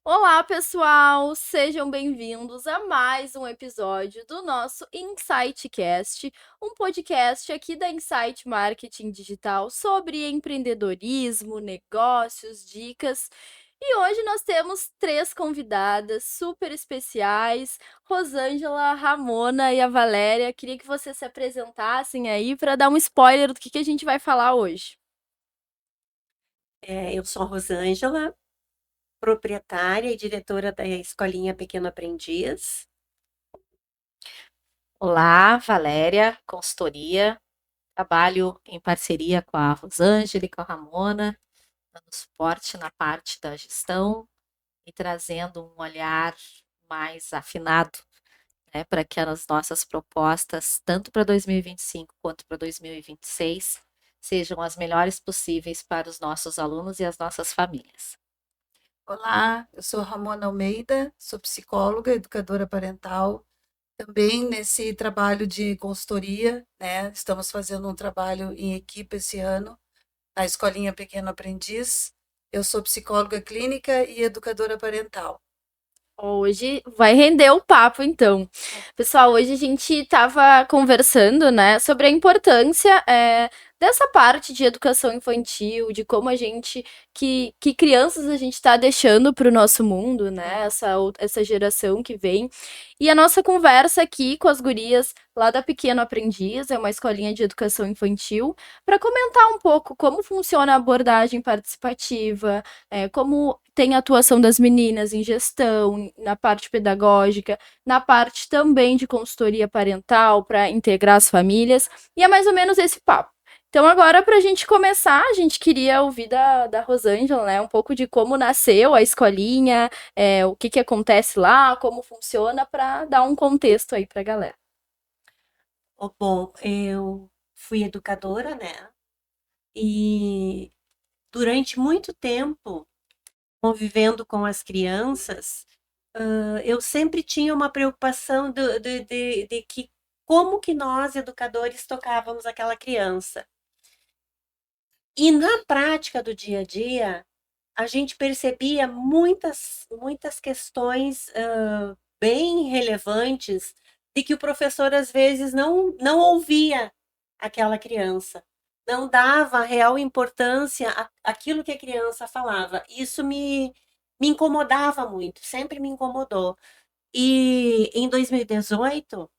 Olá, pessoal! Sejam bem-vindos a mais um episódio do nosso InsightCast, um podcast aqui da Insight Marketing Digital sobre empreendedorismo, negócios, dicas. E hoje nós temos três convidadas super especiais, Rosângela, Ramona e a Valéria. Queria que vocês se apresentassem aí para dar um spoiler do que a gente vai falar hoje. Eu sou a Rosângela, proprietária e diretora da Escolinha Pequeno Aprendiz. Olá, Valéria, consultoria. Trabalho em parceria com a Rosângela e com a Ramona, dando suporte na parte da gestão e trazendo um olhar mais afinado, né, para que as nossas propostas, tanto para 2025 quanto para 2026, sejam as melhores possíveis para os nossos alunos e as nossas famílias. Olá, eu sou Ramona Almeida, sou psicóloga, educadora parental, também nesse trabalho de consultoria, né? Estamos fazendo um trabalho em equipe esse ano, na Escolinha Pequeno Aprendiz. Eu sou psicóloga clínica e educadora parental. Hoje vai render o papo, então. Pessoal, hoje a gente estava conversando, né, sobre a importância dessa parte de educação infantil, de como a gente, que crianças a gente está deixando para o nosso mundo, né, essa geração que vem. E a nossa conversa aqui com as gurias lá da Pequeno Aprendiz, é uma escolinha de educação infantil, para comentar um pouco como funciona a abordagem participativa, como tem a atuação das meninas em gestão, na parte pedagógica, na parte também de consultoria parental para integrar as famílias, e é mais ou menos esse papo. Então, agora, para a gente começar, a gente queria ouvir da Rosângela, né, um pouco de como nasceu a escolinha, o que acontece lá, como funciona, para dar um contexto aí para a galera. Bom, eu fui educadora, né? E durante muito tempo, convivendo com as crianças, eu sempre tinha uma preocupação de que como que nós, educadores, tocávamos aquela criança. E na prática do dia a dia, a gente percebia muitas questões bem relevantes de que o professor às vezes não ouvia aquela criança, não dava real importância àquilo que a criança falava. Isso me incomodava muito, sempre me incomodou. E em 2018,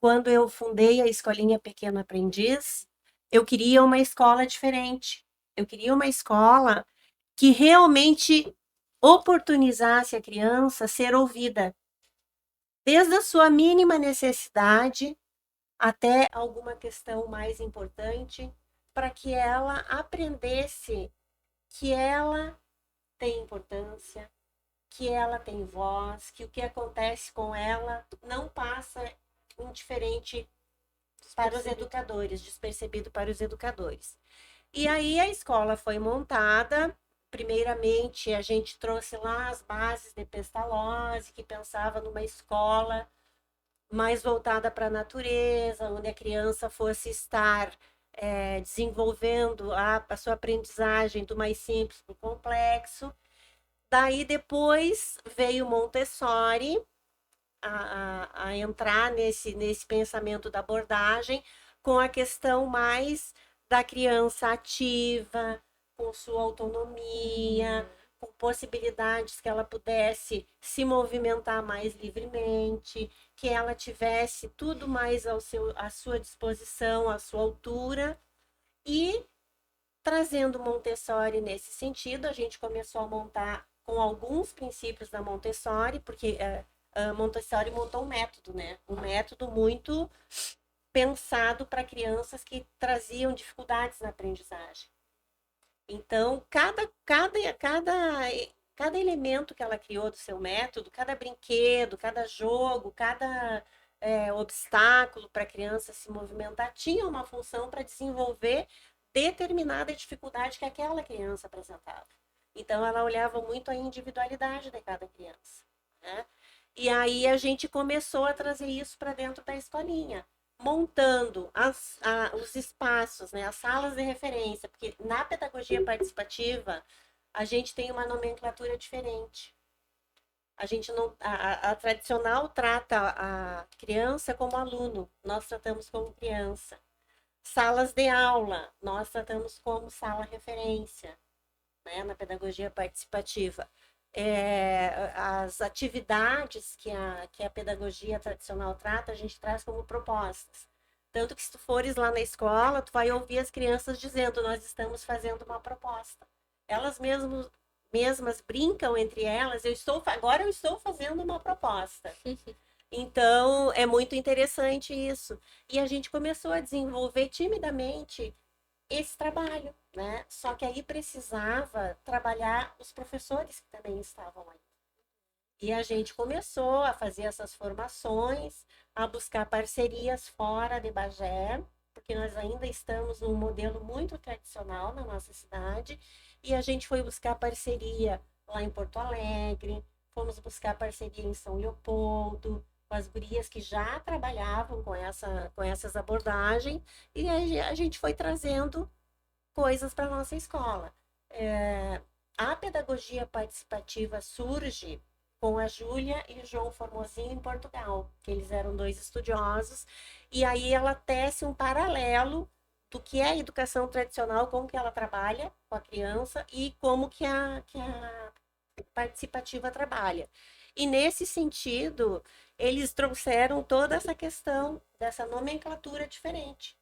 quando eu fundei a Escolinha Pequeno Aprendiz, eu queria uma escola diferente. Eu queria uma escola que realmente oportunizasse a criança ser ouvida, desde a sua mínima necessidade até alguma questão mais importante, para que ela aprendesse que ela tem importância, que ela tem voz, que o que acontece com ela não passa indiferente para os educadores, despercebido para os educadores. E aí a escola foi montada. Primeiramente, a gente trouxe lá as bases de Pestalozzi, que pensava numa escola mais voltada para a natureza, onde a criança fosse estar desenvolvendo a sua aprendizagem do mais simples para o complexo. Daí depois veio Montessori a entrar nesse pensamento da abordagem com a questão mais da criança ativa, com sua autonomia, com possibilidades que ela pudesse se movimentar mais livremente, que ela tivesse tudo mais à sua disposição, à sua altura. E trazendo Montessori nesse sentido, a gente começou a montar com alguns princípios da Montessori, porque Montessori montou um método, né? Um método muito pensado para crianças que traziam dificuldades na aprendizagem. Então, cada elemento que ela criou do seu método, cada brinquedo, cada jogo, cada obstáculo para a criança se movimentar, tinha uma função para desenvolver determinada dificuldade que aquela criança apresentava. Então, ela olhava muito a individualidade de cada criança, né? E aí a gente começou a trazer isso para dentro da escolinha, montando os espaços, né, as salas de referência, porque na pedagogia participativa a gente tem uma nomenclatura diferente. A gente não, a tradicional trata a criança como aluno, nós tratamos como criança. Salas de aula, nós tratamos como sala referência, né, na pedagogia participativa. As atividades que a pedagogia tradicional trata, a gente traz como propostas. Tanto que se tu fores lá na escola, tu vai ouvir as crianças dizendo, nós estamos fazendo uma proposta. Elas mesmas brincam entre elas, agora eu estou fazendo uma proposta. Então, é muito interessante isso. E a gente começou a desenvolver timidamente esse trabalho, né? Só que aí precisava trabalhar os professores que também estavam aí. E a gente começou a fazer essas formações, a buscar parcerias fora de Bagé, porque nós ainda estamos num modelo muito tradicional na nossa cidade, e a gente foi buscar parceria lá em Porto Alegre, fomos buscar parceria em São Leopoldo, com as gurias que já trabalhavam com essas abordagens, e a gente foi trazendo coisas para a nossa escola. A pedagogia participativa surge com a Júlia e o João Formosinho em Portugal, que eles eram dois estudiosos, e aí ela tece um paralelo do que é a educação tradicional, como que ela trabalha com a criança e como que a participativa trabalha. E nesse sentido, eles trouxeram toda essa questão dessa nomenclatura diferente,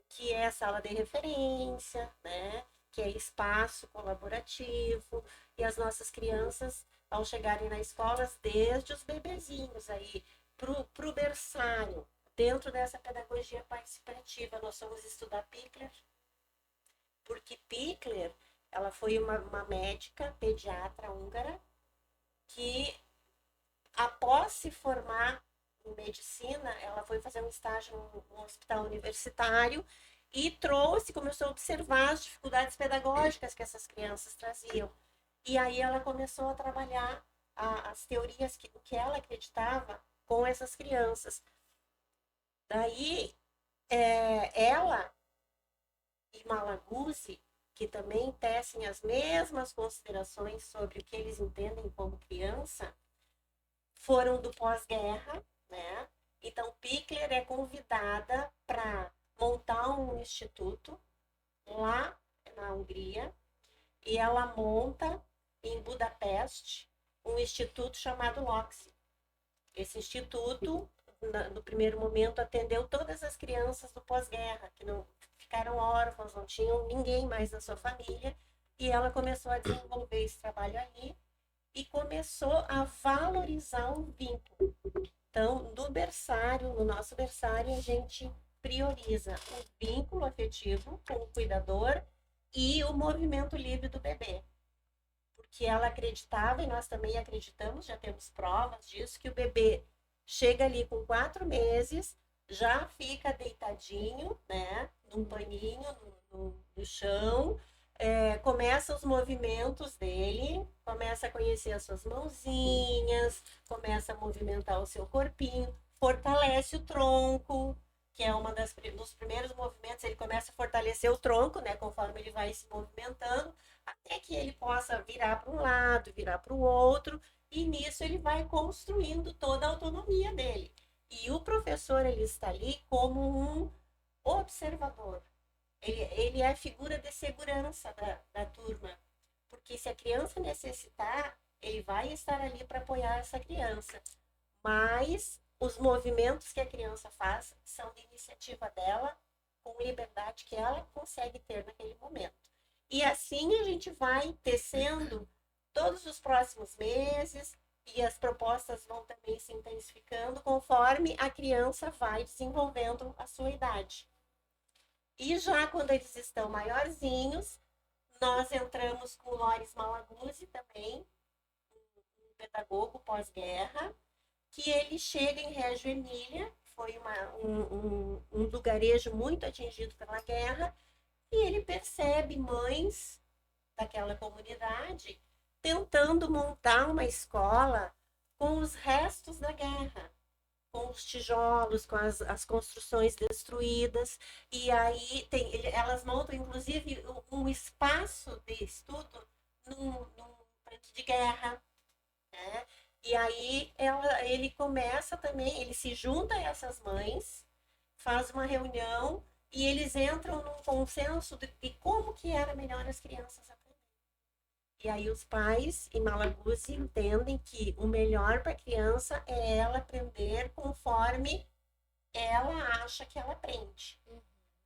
que é a sala de referência, né? Que é espaço colaborativo, e as nossas crianças, ao chegarem na escola, desde os bebezinhos aí, pro berçário, dentro dessa pedagogia participativa, nós fomos estudar Pickler, porque Pickler, ela foi uma médica pediatra húngara que, após se formar em medicina, ela foi fazer um estágio num hospital universitário e começou a observar as dificuldades pedagógicas que essas crianças traziam. E aí ela começou a trabalhar as teorias que ela acreditava com essas crianças. Daí, ela e Malaguzzi, que também tecem as mesmas considerações sobre o que eles entendem como criança, foram do pós-guerra, né? Então, Pickler é convidada para montar um instituto lá na Hungria, e ela monta em Budapeste um instituto chamado LOXI. Esse instituto, no primeiro momento, atendeu todas as crianças do pós-guerra, que não ficaram órfãos, não tinham ninguém mais na sua família, e ela começou a desenvolver esse trabalho ali e começou a valorizar o vínculo. Então, no nosso berçário, a gente prioriza o vínculo afetivo com o cuidador e o movimento livre do bebê. Porque ela acreditava, e nós também acreditamos, já temos provas disso, que o bebê chega ali com 4 meses, já fica deitadinho, né, num paninho no chão, começa os movimentos dele, começa a conhecer as suas mãozinhas, começa a movimentar o seu corpinho, fortalece o tronco, que é dos primeiros movimentos, ele começa a fortalecer o tronco, né, conforme ele vai se movimentando, até que ele possa virar para um lado, virar para o outro, e nisso ele vai construindo toda a autonomia dele. E o professor, ele está ali como um observador. Ele é a figura de segurança da turma, porque se a criança necessitar, ele vai estar ali para apoiar essa criança. Mas os movimentos que a criança faz são de iniciativa dela, com liberdade que ela consegue ter naquele momento. E assim a gente vai tecendo todos os próximos meses, e as propostas vão também se intensificando conforme a criança vai desenvolvendo a sua idade. E já quando eles estão maiorzinhos, nós entramos com o Loris Malaguzzi também, um pedagogo pós-guerra, que ele chega em Reggio Emília, foi um lugarejo muito atingido pela guerra, e ele percebe mães daquela comunidade tentando montar uma escola com os restos da guerra, com os tijolos, com as construções destruídas, e aí elas montam inclusive um espaço de estudo num tanque de guerra, né? E aí ele começa também, ele se junta a essas mães, faz uma reunião e eles entram num consenso de como que era melhor as crianças aprenderem. E aí os pais em Malaguzzi entendem que o melhor para a criança é ela aprender conforme ela acha que ela aprende.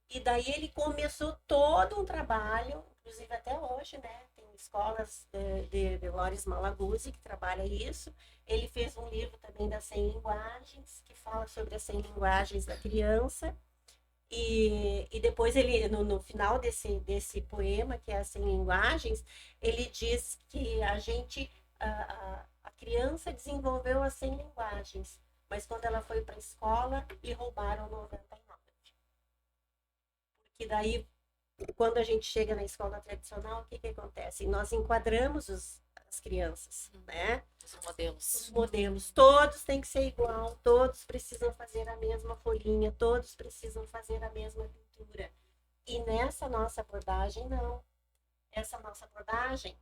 E daí ele começou todo um trabalho, inclusive até hoje, né? Tem escolas de Loris Malaguzzi que trabalha isso. Ele fez um livro também das 100 linguagens, que fala sobre as 100 linguagens da criança. E depois ele, no final desse poema, que é as 100 linguagens, ele diz que a criança desenvolveu as 100 linguagens, mas quando ela foi para a escola, lhe roubaram 99. Porque daí, quando a gente chega na escola tradicional, o que acontece? Nós enquadramos as crianças, né? Os modelos. Os modelos, todos têm que ser igual, todos precisam fazer a mesma folhinha, todos precisam fazer a mesma pintura. E nessa nossa abordagem, não. Essa nossa abordagem,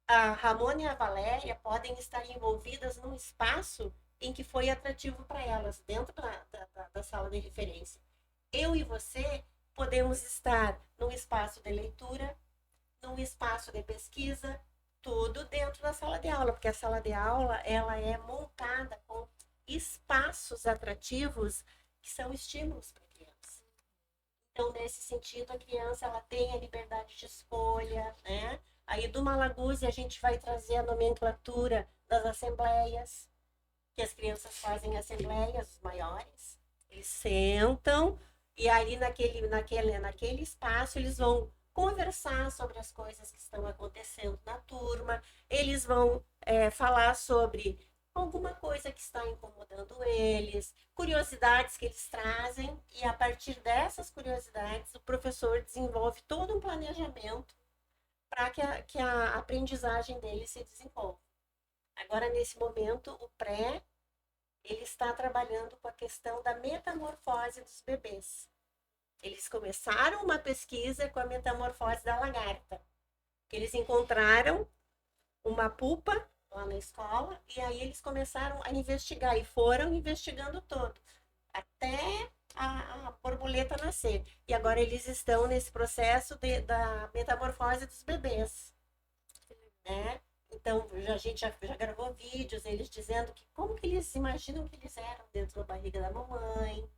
a Ramona e a Valéria podem estar envolvidas num espaço em que foi atrativo para elas, dentro da sala de referência. Eu e você podemos estar num espaço de leitura, num espaço de pesquisa, tudo dentro da sala de aula, porque a sala de aula ela é montada com espaços atrativos que são estímulos para a criança. Então, nesse sentido, a criança ela tem a liberdade de escolha, né? Aí do Malaguzzi a gente vai trazer a nomenclatura das assembleias, que as crianças fazem assembleias, os maiores, eles sentam e aí naquele espaço eles vão conversar sobre as coisas que estão acontecendo na turma, eles vão falar sobre alguma coisa que está incomodando eles, curiosidades que eles trazem, e a partir dessas curiosidades o professor desenvolve todo um planejamento para que a aprendizagem deles se desenvolva. Agora, nesse momento, o pré, ele está trabalhando com a questão da metamorfose dos bebês. Eles começaram uma pesquisa com a metamorfose da lagarta. Eles encontraram uma pupa lá na escola e aí eles começaram a investigar e foram investigando todo, até a borboleta nascer. E agora eles estão nesse processo da metamorfose dos bebês, né? Então, a gente já gravou vídeos, eles dizendo que como que eles imaginam que eles eram dentro da barriga da mamãe.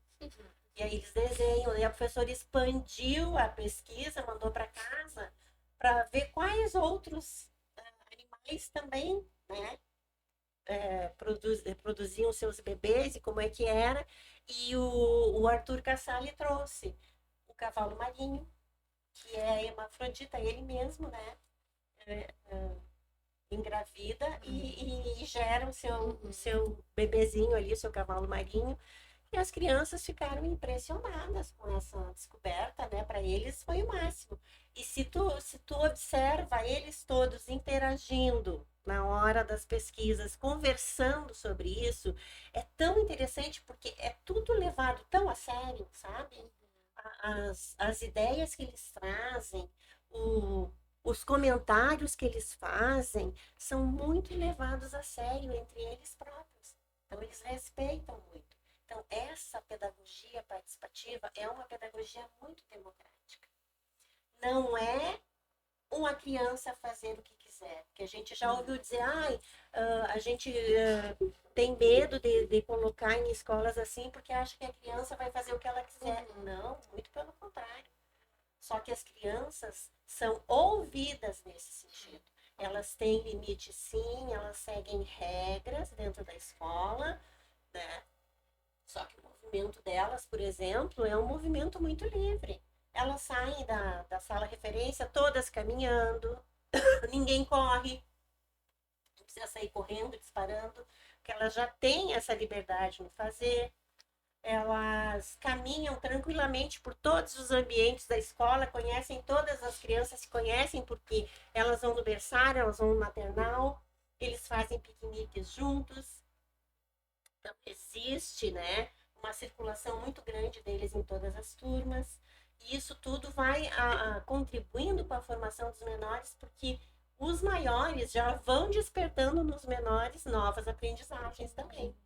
E aí eles desenham, e a professora expandiu a pesquisa, mandou para casa, para ver quais outros animais também, né, produziam seus bebês e como é que era. E o Arthur Cassali trouxe o cavalo marinho, que é hermafrodita, ele mesmo, né? Engravida e gera o seu bebezinho ali, o seu cavalo marinho. E as crianças ficaram impressionadas com essa descoberta, né? Para eles foi o máximo. E se tu observa eles todos interagindo na hora das pesquisas, conversando sobre isso, é tão interessante porque é tudo levado tão a sério, sabe? As ideias que eles trazem, os comentários que eles fazem são muito levados a sério entre eles próprios. Então, eles respeitam muito. Então, essa pedagogia participativa é uma pedagogia muito democrática. Não é uma criança fazer o que quiser. Porque a gente já ouviu dizer, a gente tem medo de colocar em escolas assim porque acha que a criança vai fazer o que ela quiser. Não, muito pelo contrário. Só que as crianças são ouvidas nesse sentido. Elas têm limite, sim, elas seguem regras dentro da escola, né? Só que o movimento delas, por exemplo, é um movimento muito livre. Elas saem da sala referência todas caminhando, ninguém corre, não precisa sair correndo, disparando, porque elas já têm essa liberdade no fazer. Elas caminham tranquilamente por todos os ambientes da escola, conhecem todas as crianças, se conhecem porque elas vão no berçário, elas vão no maternal, eles fazem piqueniques juntos. Então, existe, né, uma circulação muito grande deles em todas as turmas, e isso tudo vai contribuindo com a formação dos menores, porque os maiores já vão despertando nos menores novas aprendizagens também.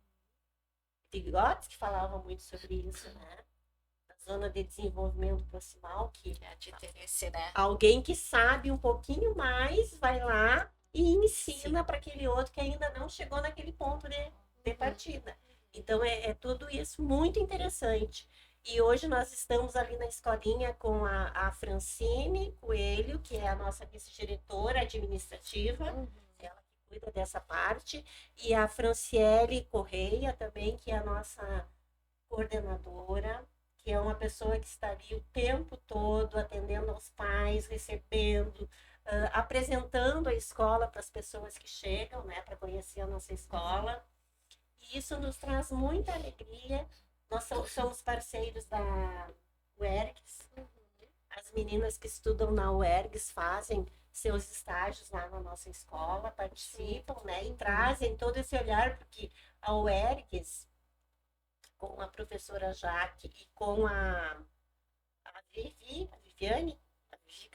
Vygotsky falava muito sobre isso, né? A zona de desenvolvimento proximal, que É de interesse, né? alguém que sabe um pouquinho mais vai lá e ensina para aquele outro que ainda não chegou naquele ponto de partida. Então, tudo isso muito interessante. E hoje nós estamos ali na escolinha com a Francine Coelho, que é a nossa vice-diretora administrativa, ela que cuida dessa parte, e a Franciele Correia também, que é a nossa coordenadora, que é uma pessoa que está ali o tempo todo atendendo aos pais, recebendo, apresentando a escola para as pessoas que chegam, né, para conhecer a nossa escola. E isso nos traz muita alegria. Nós somos parceiros da UERGS. As meninas que estudam na UERGS fazem seus estágios lá na nossa escola, participam, né, e trazem todo esse olhar, porque a UERGS, com a professora Jaque e com a Viviane, a Vivi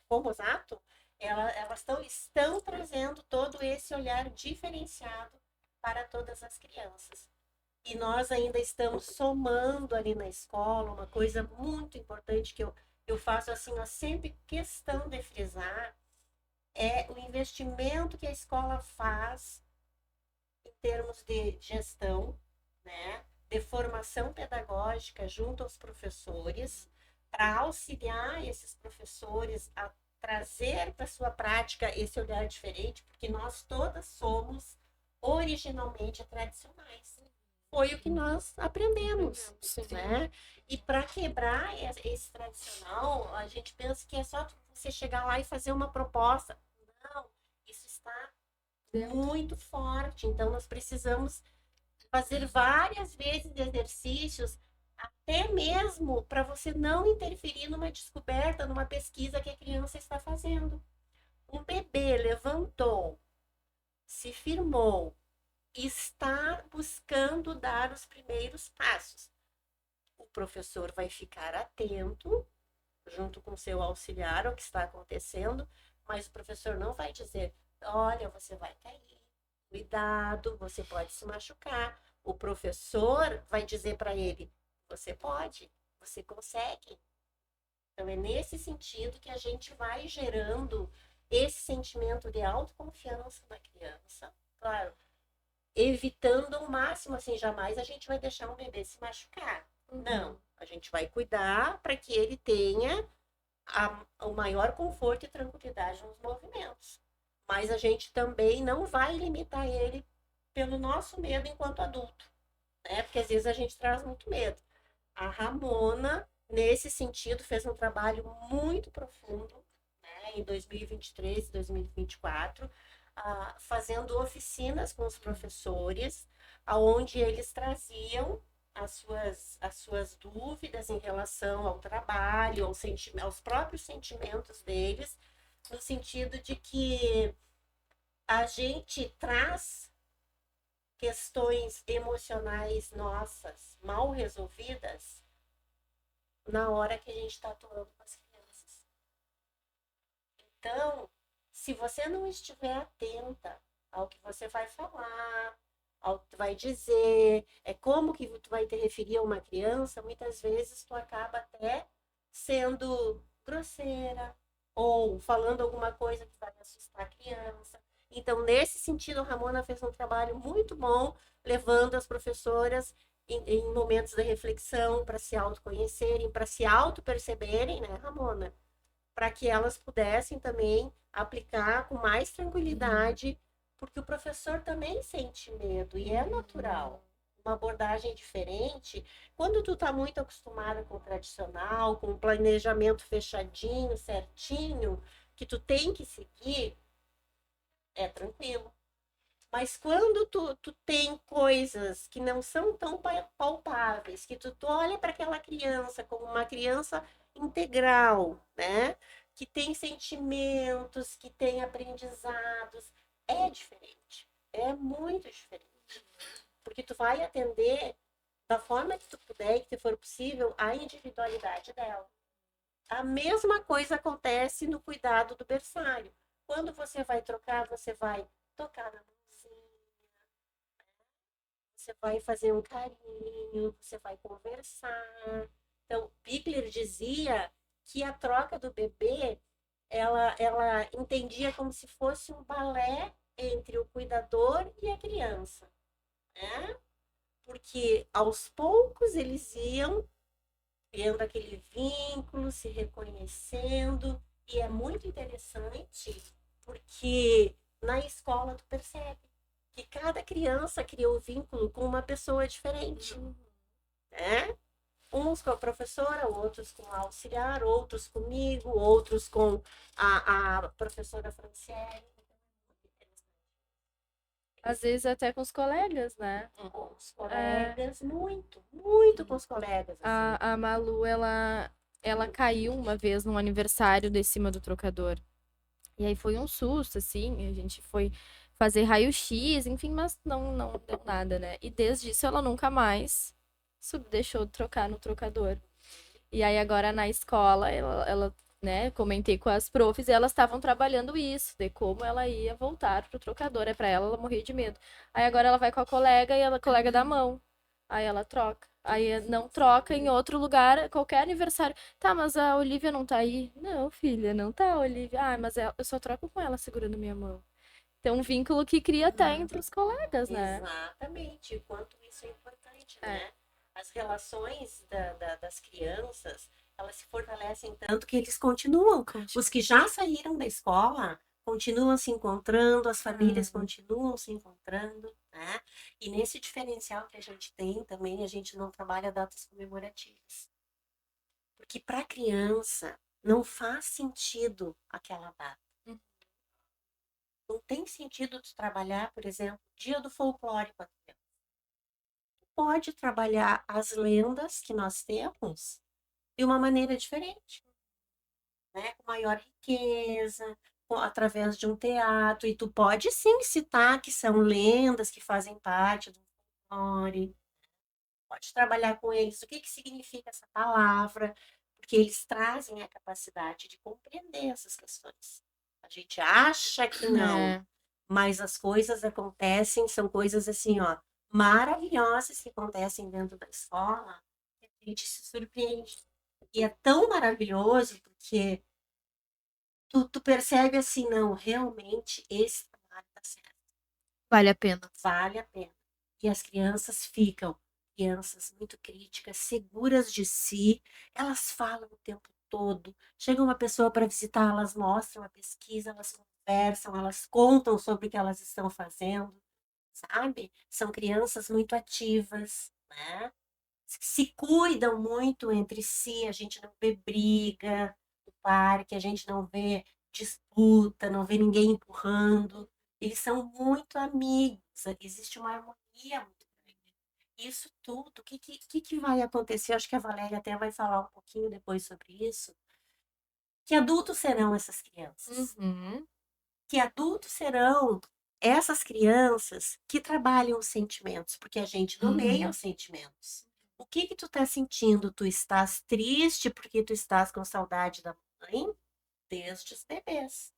Camusato, elas estão trazendo todo esse olhar diferenciado para todas as crianças. E nós ainda estamos somando ali na escola uma coisa muito importante que eu faço assim, ó, sempre questão de frisar, é o investimento que a escola faz em termos de gestão, né, de formação pedagógica junto aos professores, para auxiliar esses professores a trazer para sua prática esse olhar diferente, porque nós todas somos originalmente tradicionais. Foi o que nós aprendemos, né? E para quebrar esse tradicional, a gente pensa que é só você chegar lá e fazer uma proposta. Não, isso está muito forte. Então, nós precisamos fazer várias vezes exercícios, até mesmo para você não interferir numa descoberta, numa pesquisa que a criança está fazendo. Um bebê levantou, se firmou, está buscando dar os primeiros passos. O professor vai ficar atento, junto com seu auxiliar, ao que está acontecendo, mas o professor não vai dizer: olha, você vai cair, cuidado, você pode se machucar. O professor vai dizer para ele: você pode, você consegue. Então, é nesse sentido que a gente vai gerando esse sentimento de autoconfiança na criança. Claro, evitando ao máximo, assim, jamais a gente vai deixar um bebê se machucar. Não, a gente vai cuidar para que ele tenha o maior conforto e tranquilidade nos movimentos. Mas a gente também não vai limitar ele pelo nosso medo enquanto adulto, né? Porque às vezes a gente traz muito medo. A Ramona, nesse sentido, fez um trabalho muito profundo, né, em 2023 e 2024, fazendo oficinas com os professores, aonde eles traziam as suas dúvidas em relação ao trabalho, aos próprios sentimentos deles, no sentido de que a gente traz questões emocionais nossas mal resolvidas na hora que a gente está atuando com as crianças. Então, se você não estiver atenta ao que você vai falar, ao que tu vai dizer, como que tu vai te referir a uma criança, muitas vezes tu acaba até sendo grosseira ou falando alguma coisa que vai assustar a criança. Então, nesse sentido, a Ramona fez um trabalho muito bom, levando as professoras em momentos de reflexão para se autoconhecerem, para se auto-perceberem, né, Ramona? Para que elas pudessem também aplicar com mais tranquilidade, porque o professor também sente medo e é natural. Uma abordagem diferente, quando tu tá muito acostumada com o tradicional, com o planejamento fechadinho, certinho, que tu tem que seguir, é tranquilo. Mas quando tu tem coisas que não são tão palpáveis, que tu olha para aquela criança como uma criança integral, né? Que tem sentimentos, que tem aprendizados, é diferente. É muito diferente. Porque tu vai atender da forma que tu puder e que for possível a individualidade dela. A mesma coisa acontece no cuidado do berçário. quando você vai trocar, você vai tocar na mãozinha, você vai fazer um carinho, você vai conversar. Então, Pickler dizia que a troca do bebê, ela entendia como se fosse um balé entre o cuidador e a criança, né? Porque aos poucos eles iam criando aquele vínculo, se reconhecendo, e é muito interessante porque na escola tu percebe que cada criança cria um vínculo com uma pessoa diferente, né? Uns com a professora, outros com a auxiliar, outros comigo, outros com a professora Franciele. Às vezes até com os colegas, né? Com os colegas, muito com os colegas. Assim. A Malu, ela caiu uma vez num aniversário de cima do trocador. E aí foi um susto, assim, a gente foi fazer raio-x, enfim, mas não deu nada, né? E desde isso ela nunca mais deixou de trocar no trocador. E aí agora na escola, ela, né, comentei com as profs e elas estavam trabalhando isso, de como ela ia voltar pro trocador. É pra ela morria de medo. Aí agora ela vai com a colega e ela colega dá a mão. Aí ela troca. Aí não troca em outro lugar, qualquer aniversário. Tá, mas a Olivia não tá aí? Não, filha, não tá a Olivia. Ah, mas eu só troco com ela segurando minha mão. Tem um vínculo que cria até entre os colegas, né? Exatamente, o quanto isso é importante, É. né? As relações das crianças, elas se fortalecem tanto que eles continuam. Os que já saíram da escola continuam se encontrando, as famílias continuam se encontrando, né? E nesse diferencial que a gente tem também, a gente não trabalha datas comemorativas. Porque para a criança não faz sentido aquela data. Não tem sentido tu trabalhar, por exemplo, Dia do Folclore com a criança. Tu pode trabalhar as lendas que nós temos de uma maneira diferente, né? Com maior riqueza, através de um teatro. E tu pode sim citar que são lendas que fazem parte do folclore. Pode trabalhar com eles o que significa essa palavra, porque eles trazem a capacidade de compreender essas questões. A gente acha que não, É. mas as coisas acontecem, são coisas assim, ó, maravilhosas que acontecem dentro da escola, que a gente se surpreende. E é tão maravilhoso porque tu percebe assim, não, realmente esse trabalho está certo. Vale a pena. Vale a pena. E as crianças ficam, crianças muito críticas, seguras de si, elas falam o tempo todo. Chega uma pessoa para visitar, elas mostram a pesquisa, elas conversam, elas contam sobre o que elas estão fazendo, sabe? São crianças muito ativas, né? Se cuidam muito entre si, a gente não vê briga no parque, a gente não vê disputa, não vê ninguém empurrando. Eles são muito amigos, existe uma harmonia muito grande. Isso tudo, o que vai acontecer? Acho que a Valéria até vai falar um pouquinho depois sobre isso. Que adultos serão essas crianças? Uhum. Que adultos serão essas crianças que trabalham os sentimentos? Porque a gente nomeia os sentimentos. O que tu tá sentindo? Tu estás triste porque tu estás com saudade da mãe? Desde os bebês.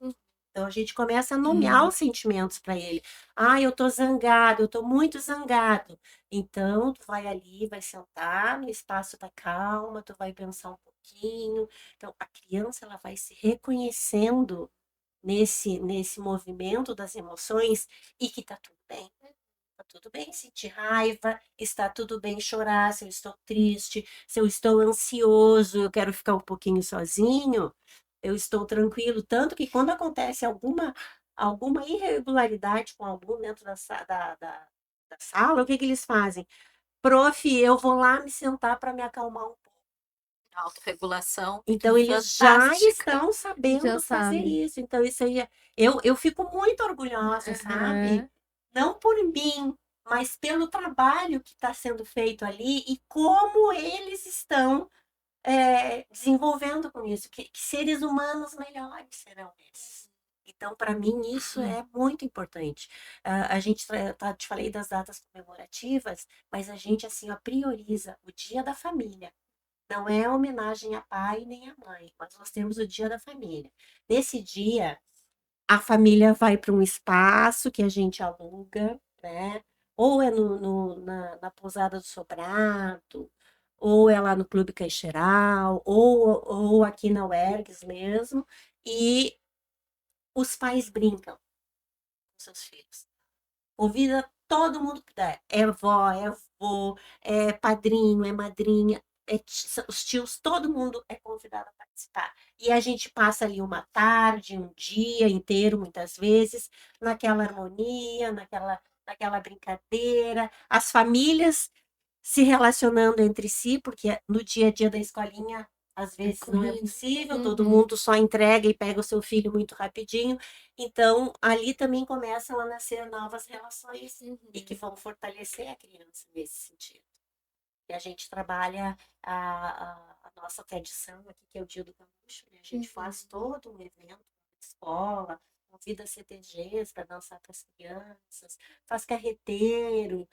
Então a gente começa a nomear os sentimentos para ele. Ah, eu tô zangado, eu tô muito zangado. Então tu vai ali, vai sentar no espaço da calma, tu vai pensar um pouquinho. Então a criança ela vai se reconhecendo nesse movimento das emoções e que tá tudo bem. Tá tudo bem sentir raiva, está tudo bem chorar, se eu estou triste, se eu estou ansioso, eu quero ficar um pouquinho sozinho, eu estou tranquilo. Tanto que quando acontece alguma irregularidade com algum dentro da sala, o que eles fazem? Prof, eu vou lá me sentar para me acalmar um pouco. Autorregulação. Então, eles já fantástica. estão sabendo Já fazer sabem. isso. Então, isso aí, eu fico muito orgulhosa, sabe? Não por mim, mas pelo trabalho que está sendo feito ali e como eles estão desenvolvendo com isso. Que seres humanos melhores serão esses. Então, para mim, isso é muito importante. A gente te falei das datas comemorativas, mas a gente, assim, ó, prioriza o Dia da Família. Não é homenagem a pai nem a mãe, mas nós temos o Dia da Família. Nesse dia, a família vai para um espaço que a gente aluga, né? Ou é na pousada do Sobrado, ou é lá no Clube Caixeral, ou aqui na UERGS mesmo, e os pais brincam com seus filhos. Convida todo mundo que der. É vó, é avô, é padrinho, é madrinha, os tios, todo mundo é convidado a participar. E a gente passa ali uma tarde, um dia inteiro, muitas vezes, naquela harmonia, naquela brincadeira, as famílias se relacionando entre si, porque no dia a dia da escolinha, às vezes não é corrido. possível, todo Uhum. mundo só entrega e pega o seu filho muito rapidinho. Então, ali também começam a nascer novas relações e que vão fortalecer a criança nesse sentido. E a gente trabalha a nossa tradição aqui, que é o Dia do Gaúcho, né? A gente faz todo um evento na escola, convida CTGs para dançar com as crianças, faz carreteiro,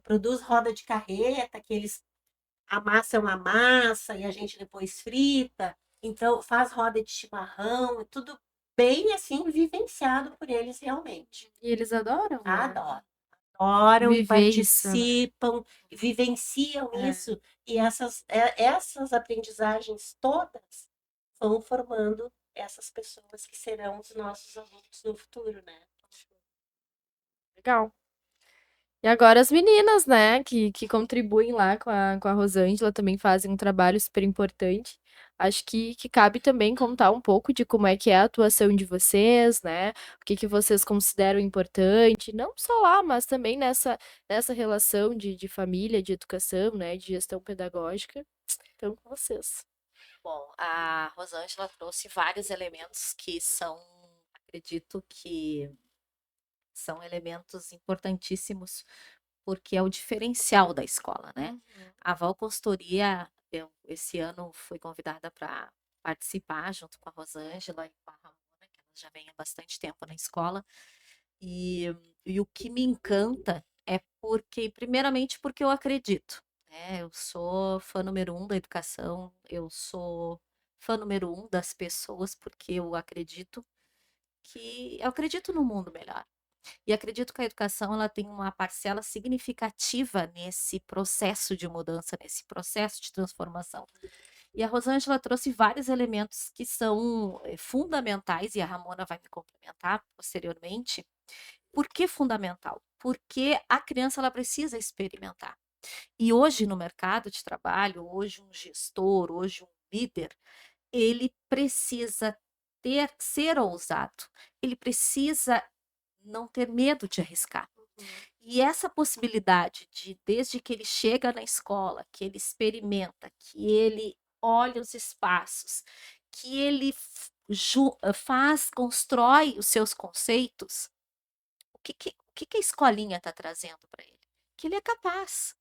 produz roda de carreta, que eles amassam a massa e a gente depois frita. Então, faz roda de chimarrão, tudo bem assim, vivenciado por eles realmente. E eles adoram, né? Adoram e Viver isso, né? participam, vivenciam É. isso, e essas aprendizagens todas vão formando essas pessoas que serão os nossos alunos no futuro, né? Legal. E agora as meninas, né, que contribuem lá com a Rosângela, também fazem um trabalho super importante. Acho que cabe também contar um pouco de como é que é a atuação de vocês, né? O que vocês consideram importante, não só lá, mas também nessa relação de família, de educação, né, de gestão pedagógica. Então, com vocês. Bom, a Rosângela trouxe vários elementos que são, acredito que são elementos importantíssimos, porque é o diferencial da escola, né? A Val Consultoria, eu esse ano fui convidada para participar junto com a Rosângela e com a Ramona, que elas já vêm há bastante tempo na escola, e, e o que me encanta é porque, primeiramente, porque eu acredito, né? Eu sou fã número um da educação, eu sou fã número um das pessoas, porque eu acredito no mundo melhor. E acredito que a educação ela tem uma parcela significativa nesse processo de mudança, nesse processo de transformação. E a Rosângela trouxe vários elementos que são fundamentais, e a Ramona vai me complementar posteriormente. Por que fundamental? Porque a criança ela precisa experimentar. E hoje no mercado de trabalho, hoje um gestor, hoje um líder, ele precisa ser ousado, ele precisa não ter medo de arriscar. E essa possibilidade de, desde que ele chega na escola, que ele experimenta, que ele olha os espaços, que ele constrói os seus conceitos, o que a escolinha está trazendo para ele? Que ele é capaz,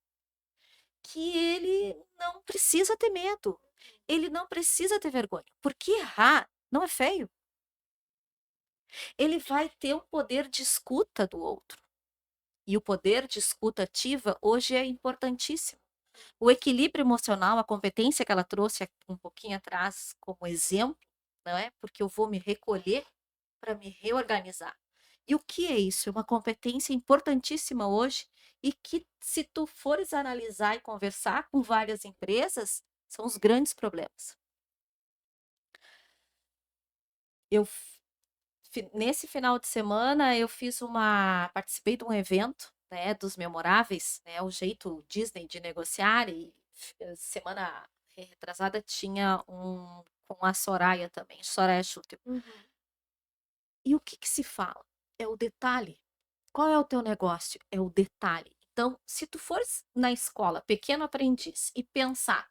que ele não precisa ter medo, ele não precisa ter vergonha, porque errar não é feio. Ele vai ter um poder de escuta do outro. E o poder de escuta ativa hoje é importantíssimo. O equilíbrio emocional, a competência que ela trouxe um pouquinho atrás como exemplo, não é? Porque eu vou me recolher para me reorganizar. E o que é isso? É uma competência importantíssima hoje e que, se tu fores analisar e conversar com várias empresas, são os grandes problemas. Eu Nesse final de semana eu participei de um evento, né, dos memoráveis, né, o jeito Disney de negociar, e semana retrasada tinha um com a Soraya também, Soraya Schutter. E o que se fala? É o detalhe. Qual é o teu negócio? É o detalhe. Então, se tu fores na escola, pequeno aprendiz, e pensar,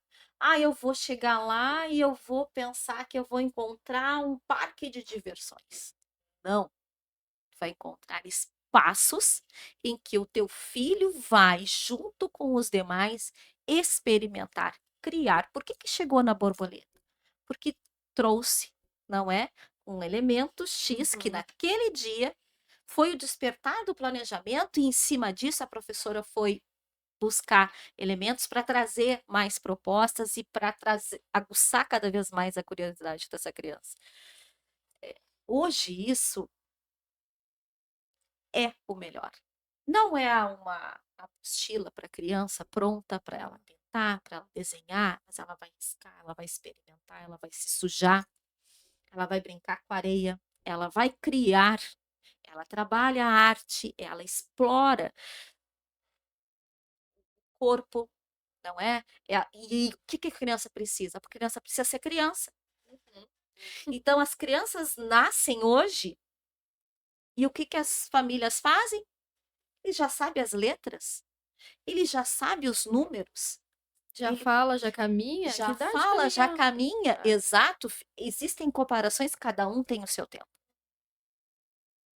eu vou chegar lá e eu vou pensar que eu vou encontrar um parque de diversões. Não, vai encontrar espaços em que o teu filho vai, junto com os demais, experimentar, criar. Por que chegou na borboleta? Porque trouxe, não é? Um elemento X que naquele dia foi o despertar do planejamento, e em cima disso a professora foi buscar elementos para trazer mais propostas e para aguçar cada vez mais a curiosidade dessa criança. Hoje isso é o melhor. Não é uma apostila para criança pronta para ela pintar, para ela desenhar, mas ela vai riscar, ela vai experimentar, ela vai se sujar, ela vai brincar com areia, ela vai criar, ela trabalha a arte, ela explora o corpo, não é? E o que a criança precisa? A criança precisa ser criança. Então, as crianças nascem hoje e o que as famílias fazem? Ele já sabe as letras, ele já sabe os números, Já ele fala, já caminha? Que já idade fala, já caminha? caminha, exato. Existem comparações, cada um tem o seu tempo.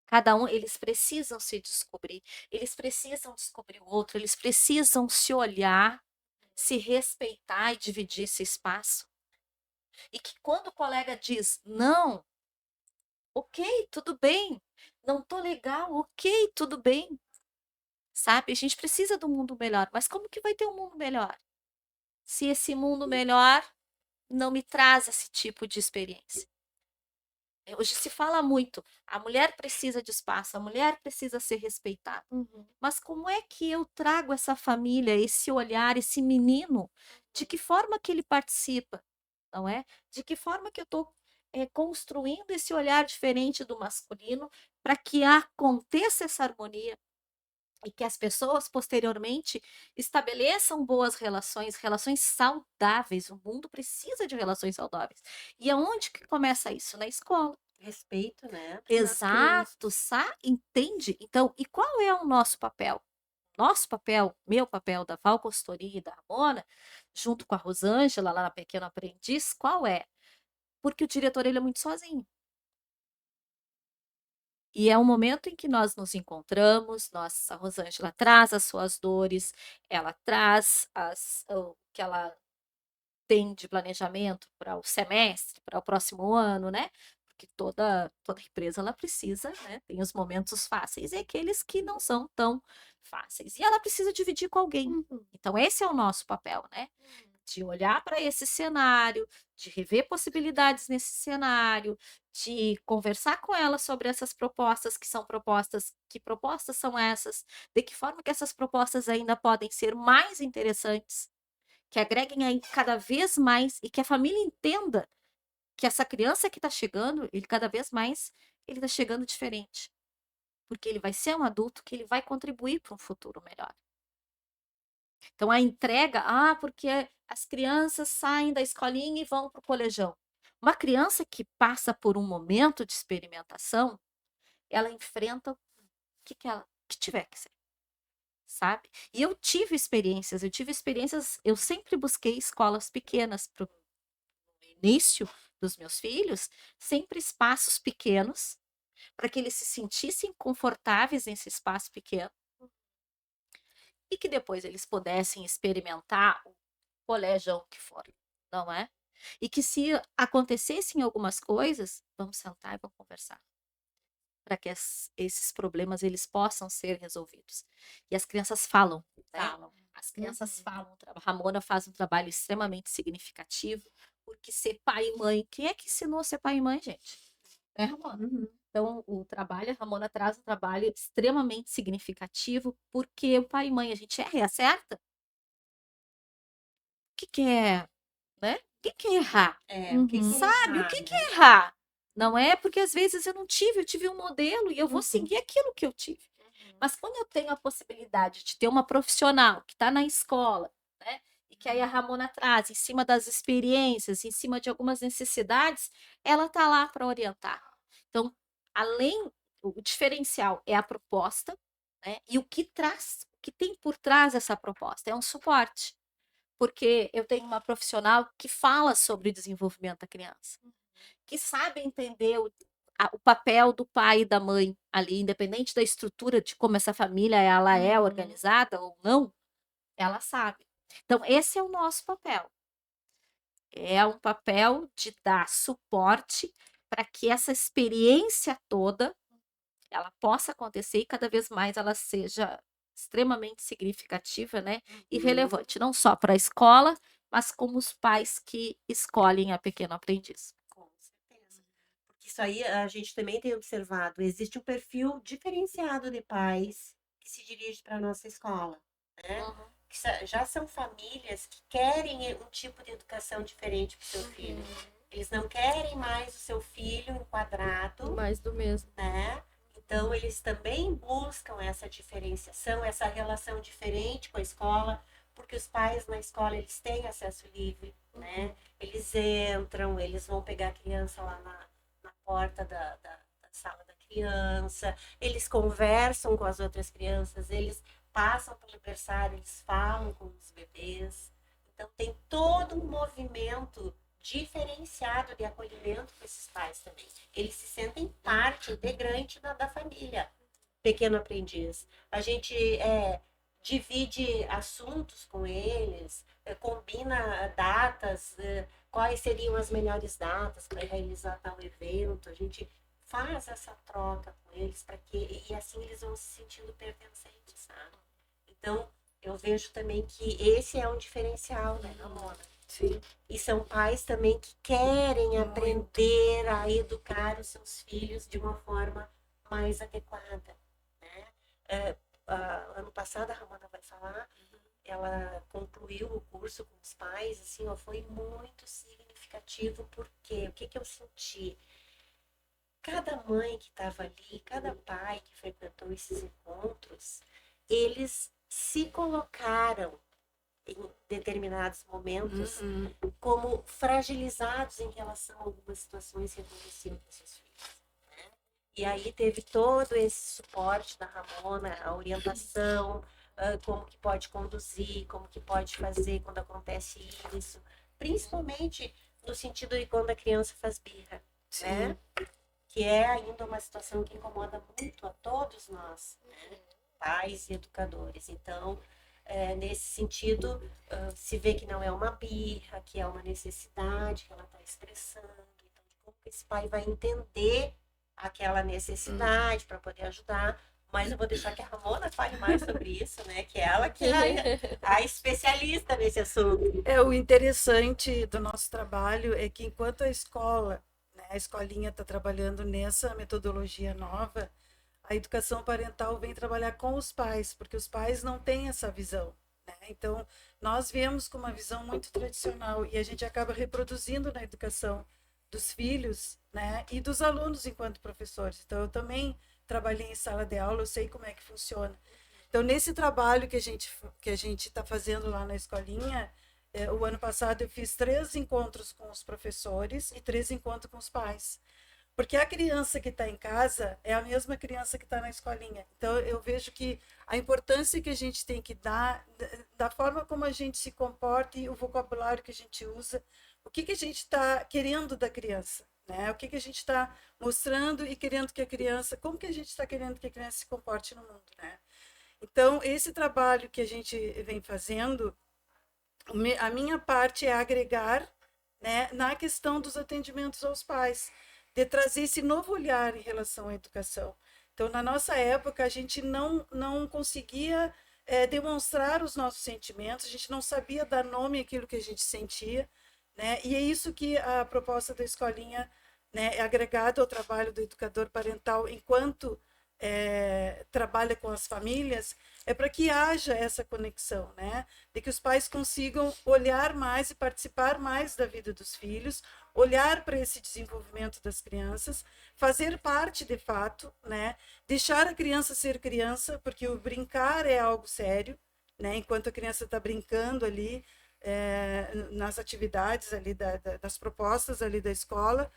Cada um, eles precisam se descobrir, eles precisam descobrir o outro, eles precisam se olhar, se respeitar e dividir esse espaço. E que quando o colega diz não, ok, tudo bem, não tô legal, ok, tudo bem. Sabe? A gente precisa do mundo melhor, mas como que vai ter um mundo melhor? Se esse mundo melhor não me traz esse tipo de experiência. Hoje se fala muito, a mulher precisa de espaço, a mulher precisa ser respeitada. Mas como é que eu trago essa família, esse olhar, esse menino? De que forma que ele participa? Não é? De que forma que eu estou construindo esse olhar diferente do masculino para que aconteça essa harmonia? E que as pessoas posteriormente estabeleçam boas relações, relações saudáveis. O mundo precisa de relações saudáveis. E aonde que começa isso? Na escola. Respeito, né? Exato, entende? Então, e qual é o nosso papel? Nosso papel, meu papel da Val Consultoria e da Ramona, junto com a Rosângela lá na Pequeno Aprendiz, qual é? Porque o diretor ele é muito sozinho. E é um momento em que nós nos encontramos, a Rosângela traz as suas dores, ela traz o que ela tem de planejamento para o semestre, para o próximo ano, né? Porque toda empresa ela precisa, né? Tem os momentos fáceis e aqueles que não são tão fáceis. E ela precisa dividir com alguém. Então, esse é o nosso papel, né? De olhar para esse cenário, de rever possibilidades nesse cenário, de conversar com ela sobre essas propostas, que propostas são essas, de que forma que essas propostas ainda podem ser mais interessantes, que agreguem aí cada vez mais e que a família entenda que essa criança que está chegando, ele cada vez mais, ele está chegando diferente, porque ele vai ser um adulto que ele vai contribuir para um futuro melhor. Então, a entrega, porque as crianças saem da escolinha e vão para o colegião. Uma criança que passa por um momento de experimentação, ela enfrenta o que tiver que ser, sabe? E eu tive experiências, eu sempre busquei escolas pequenas para o início dos meus filhos, sempre espaços pequenos, para que eles se sentissem confortáveis nesse espaço pequeno e que depois eles pudessem experimentar o colégio que for, não é? E que se acontecessem algumas coisas, vamos sentar e vamos conversar, para que esses problemas eles possam ser resolvidos. E as crianças falam, né? As crianças falam. A Ramona faz um trabalho extremamente significativo, porque ser pai e mãe, quem é que ensinou a ser pai e mãe, gente? É, Ramona. Então, a Ramona traz um trabalho extremamente significativo, porque o pai e mãe, a gente erra e acerta. O que é, né? O que é errar? Sabe? O que é errar? Não é porque às vezes eu tive um modelo e eu vou seguir aquilo que eu tive. Mas quando eu tenho a possibilidade de ter uma profissional que está na escola, né? E que aí a Ramona traz em cima das experiências, em cima de algumas necessidades, ela está lá para orientar. Então, o diferencial é a proposta, né? E o que tem por trás essa proposta é um suporte. Porque eu tenho uma profissional que fala sobre o desenvolvimento da criança, que sabe entender o papel do pai e da mãe ali, independente da estrutura de como essa família ela é organizada ou não, ela sabe. Então, esse é o nosso papel. É um papel de dar suporte para que essa experiência toda ela possa acontecer e cada vez mais ela seja extremamente significativa, né? E relevante, não só para a escola, mas como os pais que escolhem a Pequeno Aprendiz. Com certeza. isso aí a gente também tem observado, existe um perfil diferenciado de pais que se dirige para a nossa escola, né? Uhum. Que já são famílias que querem um tipo de educação diferente para o seu filho. Eles não querem mais o seu filho enquadrado, Mais do mesmo. né? Então, eles também buscam essa diferenciação, essa relação diferente com a escola, porque os pais na escola, eles têm acesso livre, né? Eles entram, eles vão pegar a criança lá na porta da sala da criança, eles conversam com as outras crianças, eles passam pelo berçário, eles falam com os bebês. Então, tem todo um movimento diferenciado de acolhimento para esses pais também. Eles se sentem parte integrante da família. Pequeno aprendiz. A gente divide assuntos com eles, combina datas, quais seriam as melhores datas para realizar tal evento. A gente faz essa troca com eles para que e assim eles vão se sentindo pertencentes, sabe? Então, eu vejo também que esse é um diferencial, né, Ramona? Sim. E são pais também que querem aprender a educar os seus filhos de uma forma mais adequada, né? Ano passado, a Ramona vai falar, ela concluiu o curso com os pais, assim, ó, foi muito significativo, porque o que eu senti? Cada mãe que estava ali, cada pai que frequentou esses encontros, eles se colocaram em determinados momentos como fragilizados em relação a algumas situações que aconteciam com seus filhos, né? E aí teve todo esse suporte da Ramona, a orientação, como que pode conduzir, como que pode fazer quando acontece isso, principalmente no sentido de quando a criança faz birra, né? Que é ainda uma situação que incomoda muito a todos nós, né? Pais e educadores. Então, nesse sentido, se vê que não é uma birra, que é uma necessidade que ela está expressando. Então, como que esse pai vai entender aquela necessidade para poder ajudar? Mas eu vou deixar que a Ramona fale mais sobre isso, né? Que ela que é a especialista nesse assunto. O interessante do nosso trabalho é que enquanto a escola, né, a escolinha está trabalhando nessa metodologia nova, a educação parental vem trabalhar com os pais, porque os pais não têm essa visão, né? Então, nós viemos com uma visão muito tradicional e a gente acaba reproduzindo na educação dos filhos, né, e dos alunos enquanto professores. Então, eu também trabalhei em sala de aula, eu sei como é que funciona. Então, nesse trabalho que a gente está fazendo lá na escolinha, o ano passado eu fiz 3 encontros com os professores e 3 encontros com os pais. Porque a criança que está em casa é a mesma criança que está na escolinha. Então, eu vejo que a importância que a gente tem que dar, da forma como a gente se comporta e o vocabulário que a gente usa, o que a gente está querendo da criança, né? O que a gente está mostrando e querendo que a criança, como que a gente está querendo que a criança se comporte no mundo, né? Então, esse trabalho que a gente vem fazendo, a minha parte é agregar, né, na questão dos atendimentos aos pais, de trazer esse novo olhar em relação à educação. Então, na nossa época, a gente não conseguia demonstrar os nossos sentimentos, a gente não sabia dar nome àquilo que a gente sentia, né? E é isso que a proposta da escolinha, né, é agregada ao trabalho do educador parental enquanto trabalha com as famílias, é para que haja essa conexão, né? De que os pais consigam olhar mais e participar mais da vida dos filhos, olhar para esse desenvolvimento das crianças, fazer parte de fato, né? Deixar a criança ser criança, porque o brincar é algo sério, né? Enquanto a criança está brincando ali, nas atividades ali das propostas ali da escola,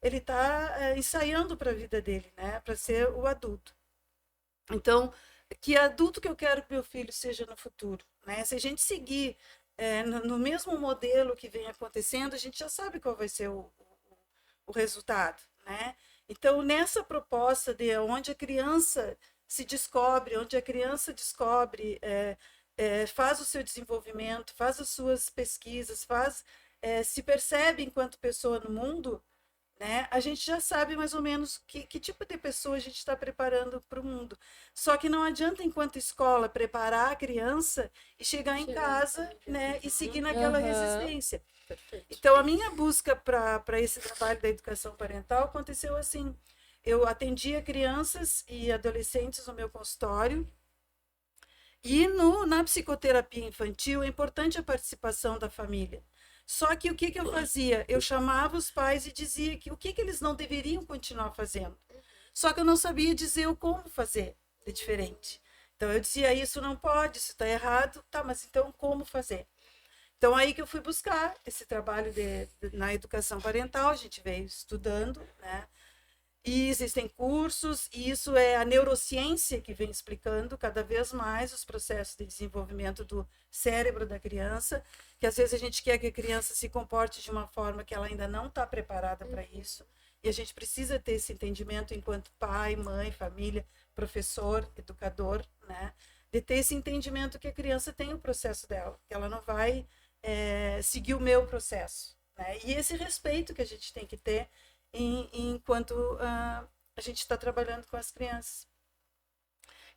ele está ensaiando para a vida dele, né? Para ser o adulto. Então, que adulto que eu quero que meu filho seja no futuro, né? Se a gente seguir no mesmo modelo que vem acontecendo, a gente já sabe qual vai ser o resultado, né? Então, nessa proposta de onde a criança se descobre, onde a criança descobre, faz o seu desenvolvimento, faz as suas pesquisas, se percebe enquanto pessoa no mundo, né? A gente já sabe mais ou menos que tipo de pessoa a gente está preparando para o mundo. Só que não adianta, enquanto escola, preparar a criança e chegar em casa, né, e seguir naquela resistência. Perfeito. Então, a minha busca para esse trabalho da educação parental aconteceu assim. Eu atendia crianças e adolescentes no meu consultório, e na psicoterapia infantil é importante a participação da família. Só que o que eu fazia? Eu chamava os pais e dizia que o que eles não deveriam continuar fazendo. Só que eu não sabia dizer o como fazer de diferente. Então eu dizia, isso não pode, isso está errado, tá, mas então como fazer? Então aí que eu fui buscar esse trabalho na educação parental, a gente veio estudando, né? E existem cursos, e isso é a neurociência que vem explicando cada vez mais os processos de desenvolvimento do cérebro da criança, que às vezes a gente quer que a criança se comporte de uma forma que ela ainda não está preparada para isso, e a gente precisa ter esse entendimento enquanto pai, mãe, família, professor, educador, né? De ter esse entendimento que a criança tem o processo dela, que ela não vai seguir o meu processo, né? E esse respeito que a gente tem que ter enquanto a gente está trabalhando com as crianças.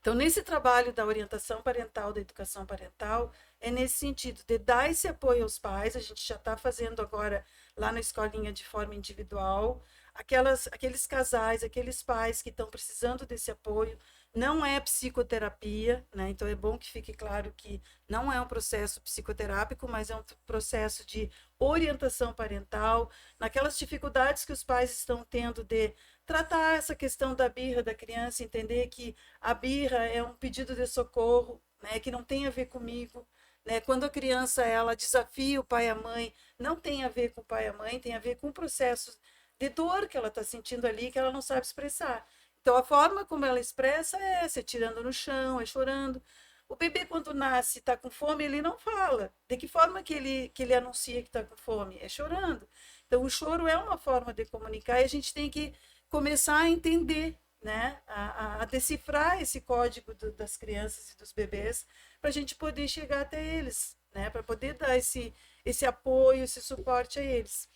Então, nesse trabalho da orientação parental, da educação parental, é nesse sentido, de dar esse apoio aos pais. A gente já está fazendo agora lá na escolinha de forma individual, aqueles casais, aqueles pais que estão precisando desse apoio. Não é psicoterapia, né? Então é bom que fique claro que não é um processo psicoterápico, mas é um processo de orientação parental, naquelas dificuldades que os pais estão tendo de tratar essa questão da birra da criança, entender que a birra é um pedido de socorro, né? Que não tem a ver comigo. Né? Quando a criança ela desafia o pai e a mãe, não tem a ver com o pai e a mãe, tem a ver com o processo de dor que ela está sentindo ali, que ela não sabe expressar. Então, a forma como ela expressa é se atirando no chão, é chorando. O bebê, quando nasce, está com fome, ele não fala. De que forma que ele anuncia que está com fome? É chorando. Então, o choro é uma forma de comunicar e a gente tem que começar a entender, né? A decifrar esse código das crianças e dos bebês para a gente poder chegar até eles, né? Para poder dar esse apoio, esse suporte a eles.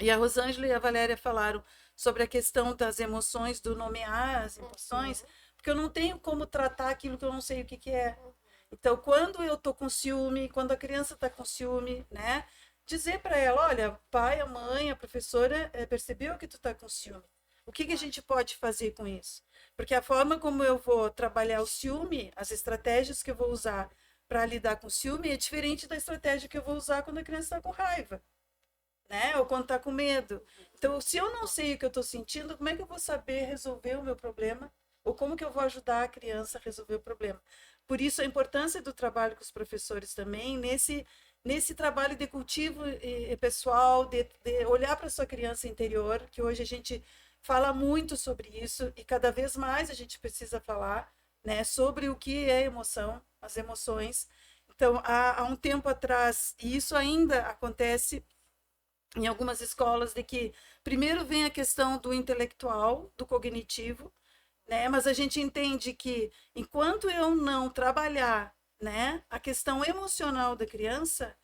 E a Rosângela e a Valéria falaram sobre a questão das emoções, do nomear as emoções, porque eu não tenho como tratar aquilo que eu não sei o que é. Então, quando eu estou com ciúme, quando a criança está com ciúme, né, dizer para ela, olha, pai, a mãe, a professora percebeu que tu está com ciúme. O que a gente pode fazer com isso? Porque a forma como eu vou trabalhar o ciúme, as estratégias que eu vou usar para lidar com o ciúme é diferente da estratégia que eu vou usar quando a criança está com raiva. Né? Ou quando está com medo. Então, se eu não sei o que eu estou sentindo, como é que eu vou saber resolver o meu problema? Ou como que eu vou ajudar a criança a resolver o problema? Por isso, a importância do trabalho com os professores também, nesse trabalho de cultivo pessoal, de olhar para a sua criança interior, que hoje a gente fala muito sobre isso, e cada vez mais a gente precisa falar, né, sobre o que é emoção, as emoções. Então, há um tempo atrás, e isso ainda acontece em algumas escolas, de que primeiro vem a questão do intelectual, do cognitivo, né? Mas a gente entende que enquanto eu não trabalhar, né, a questão emocional da criança,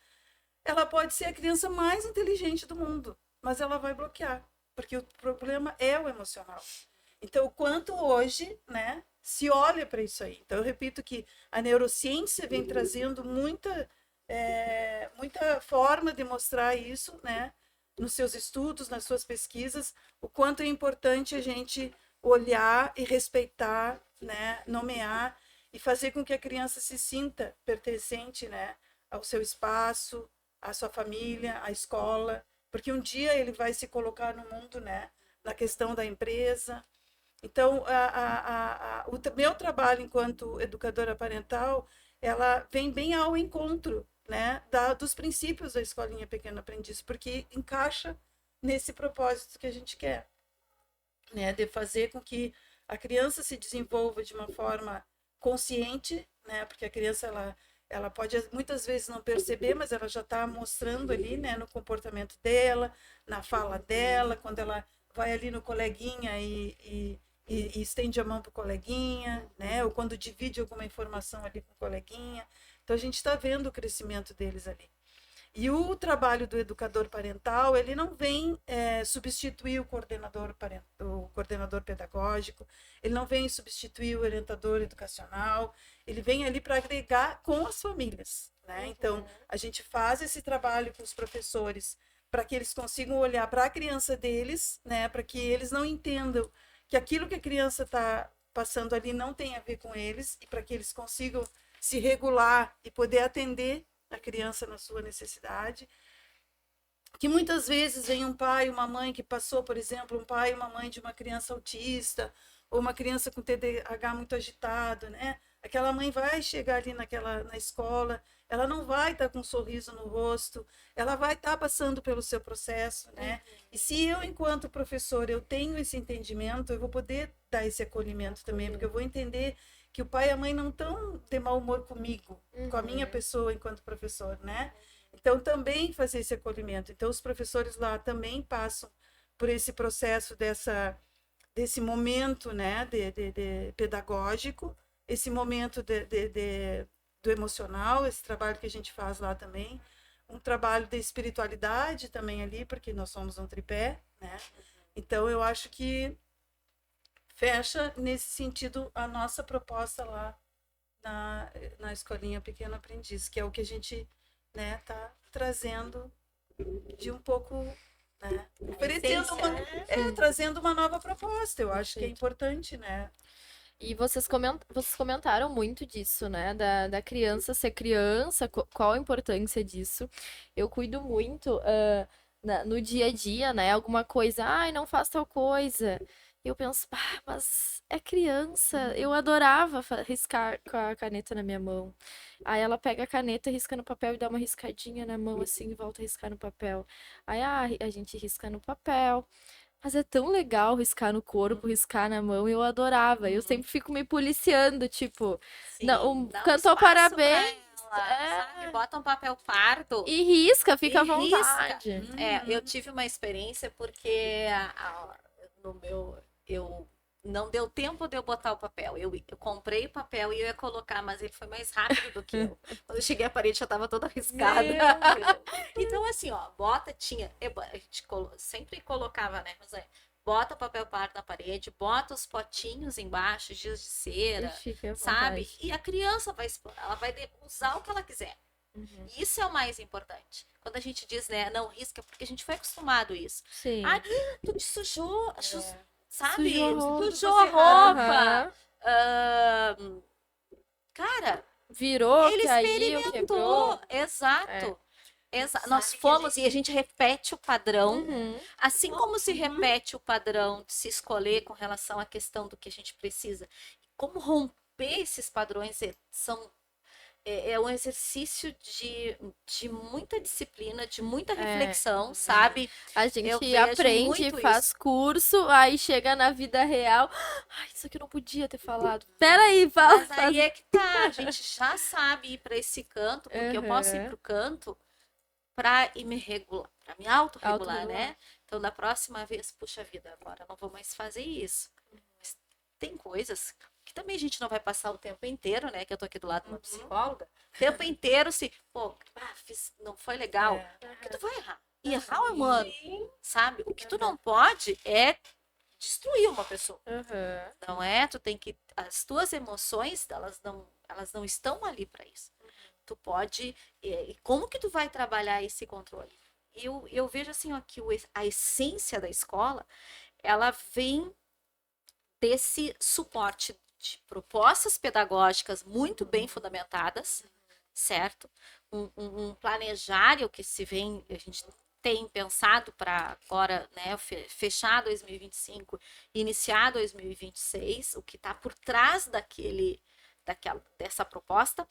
ela pode ser a criança mais inteligente do mundo, mas ela vai bloquear, porque o problema é o emocional. Então, o quanto hoje, né, se olha para isso aí. Então, eu repito que a neurociência vem trazendo muita forma de mostrar isso, né, nos seus estudos, nas suas pesquisas, o quanto é importante a gente olhar e respeitar, né, nomear e fazer com que a criança se sinta pertencente, né, ao seu espaço, à sua família, à escola, porque um dia ele vai se colocar no mundo, né, na questão da empresa. Então, o meu trabalho enquanto educadora parental, ela vem bem ao encontro, né, dos princípios da Escolinha Pequeno Aprendiz, porque encaixa nesse propósito que a gente quer, né, de fazer com que a criança se desenvolva de uma forma consciente, né, porque a criança ela pode muitas vezes não perceber, mas ela já está mostrando ali, né, no comportamento dela, na fala dela, quando ela vai ali no coleguinha e estende a mão para o coleguinha, né, ou quando divide alguma informação ali com o coleguinha. Então, a gente está vendo o crescimento deles ali. E o trabalho do educador parental, ele não vem substituir o coordenador pedagógico, ele não vem substituir o orientador educacional, ele vem ali para agregar com as famílias, né? Então, a gente faz esse trabalho com os professores para que eles consigam olhar para a criança deles, né? Para que eles não entendam que aquilo que a criança está passando ali não tem a ver com eles e para que eles consigam se regular e poder atender a criança na sua necessidade. Que muitas vezes vem um pai e uma mãe que passou, por exemplo, um pai e uma mãe de uma criança autista ou uma criança com TDAH muito agitado, né? Aquela mãe vai chegar ali na escola, ela não vai estar com um sorriso no rosto, ela vai estar passando pelo seu processo, né? E se eu, enquanto professor, eu tenho esse entendimento, eu vou poder dar esse acolhimento também, porque eu vou entender que o pai e a mãe não estão de mau humor comigo, com a minha pessoa enquanto professor, né? Então, também fazer esse acolhimento. Então, os professores lá também passam por esse processo desse momento, né, de pedagógico, esse momento do emocional, esse trabalho que a gente faz lá também, um trabalho de espiritualidade também ali, porque nós somos um tripé, né? Então, eu acho que fecha nesse sentido a nossa proposta lá na Escolinha Pequeno Aprendiz, que é o que a gente, né, tá trazendo de um pouco, né, oferecendo trazendo uma nova proposta. Eu acho que é importante, né? E vocês comentaram muito disso, né? Da criança ser criança, qual a importância disso. Eu cuido muito no dia a dia, né? Alguma coisa, ai, não faz tal coisa. Eu penso, mas é criança. Eu adorava riscar com a caneta na minha mão. Aí ela pega a caneta, risca no papel e dá uma riscadinha na mão assim e volta a riscar no papel. Aí a gente risca no papel. Mas é tão legal riscar no corpo, riscar na mão, eu adorava. Eu sempre fico me policiando, tipo, Sim, não, dá um cantou espaço parabéns, pra ela, sabe? Bota um papel pardo e risca, fica à e risca. vontade. Eu tive uma experiência porque no meu eu não deu tempo de eu botar o papel. Eu comprei o papel e eu ia colocar, mas ele foi mais rápido do que eu. Quando eu cheguei, a parede já estava toda riscada. Então, assim, ó, a gente sempre colocava, né? Mas bota o papel pardo na parede, bota os potinhos embaixo, giz de cera, Fica à sabe? vontade. E a criança vai explorar, ela vai usar o que ela quiser. Isso é o mais importante. Quando a gente diz, né, não risca, porque a gente foi acostumado a isso. Sim. Ah, tu te sujou, sabe? Sujou Sujou a roupa. Aham. Cara, Virou, ele caiu, experimentou. quebrou. Exato. Nós Sabe que fomos e a gente repete o padrão. Uhum. Assim como se repete o padrão de se escolher com relação à questão do que a gente precisa. Como romper esses padrões é um exercício de muita disciplina, de muita reflexão, sabe? A Eu gente vejo aprende, muito faz curso, aí chega na vida real. Ai, isso aqui eu não podia ter falado. Peraí, fala. Mas aí é que tá, a gente já sabe ir para esse canto, porque eu posso ir Uhum. pro canto para ir me regular, para me autorregular, Autorregular. né? Então, da próxima vez, puxa vida, agora eu não vou mais fazer isso. Mas tem coisas que também a gente não vai passar o tempo inteiro, né? Que eu tô aqui do lado de uma psicóloga. O tempo inteiro não foi legal. Porque tu vai errar. E errar é humano, sabe? O que tu não pode é destruir uma pessoa. Uhum. Não é? Tu tem que. As tuas emoções, elas não estão ali para isso. Tu pode. E como que tu vai trabalhar esse controle? Eu vejo assim, ó, que a essência da escola, ela vem desse suporte de propostas pedagógicas muito bem fundamentadas, certo? Um planejário que a gente tem pensado para agora, né, fechar 2025, iniciar 2026, o que está por trás dessa proposta,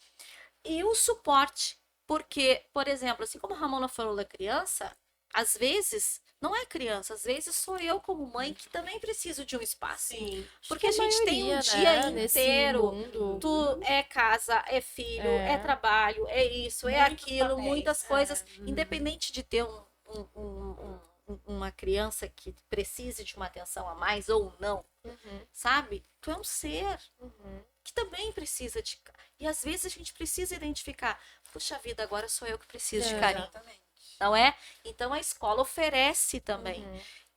e o suporte, porque, por exemplo, assim como a Ramona falou da criança, às vezes não é criança, às vezes sou eu como mãe que também preciso de um espaço. Sim. Porque a gente tem um dia inteiro, tu é casa, é filho, é trabalho, é isso, é Muitos aquilo, papéis. muitas coisas, independente de ter uma criança que precise de uma atenção a mais ou não, sabe? Tu é um ser que também precisa de. E às vezes a gente precisa identificar, puxa vida, agora sou eu que preciso de carinho. Exatamente. Não é? Então a escola oferece também.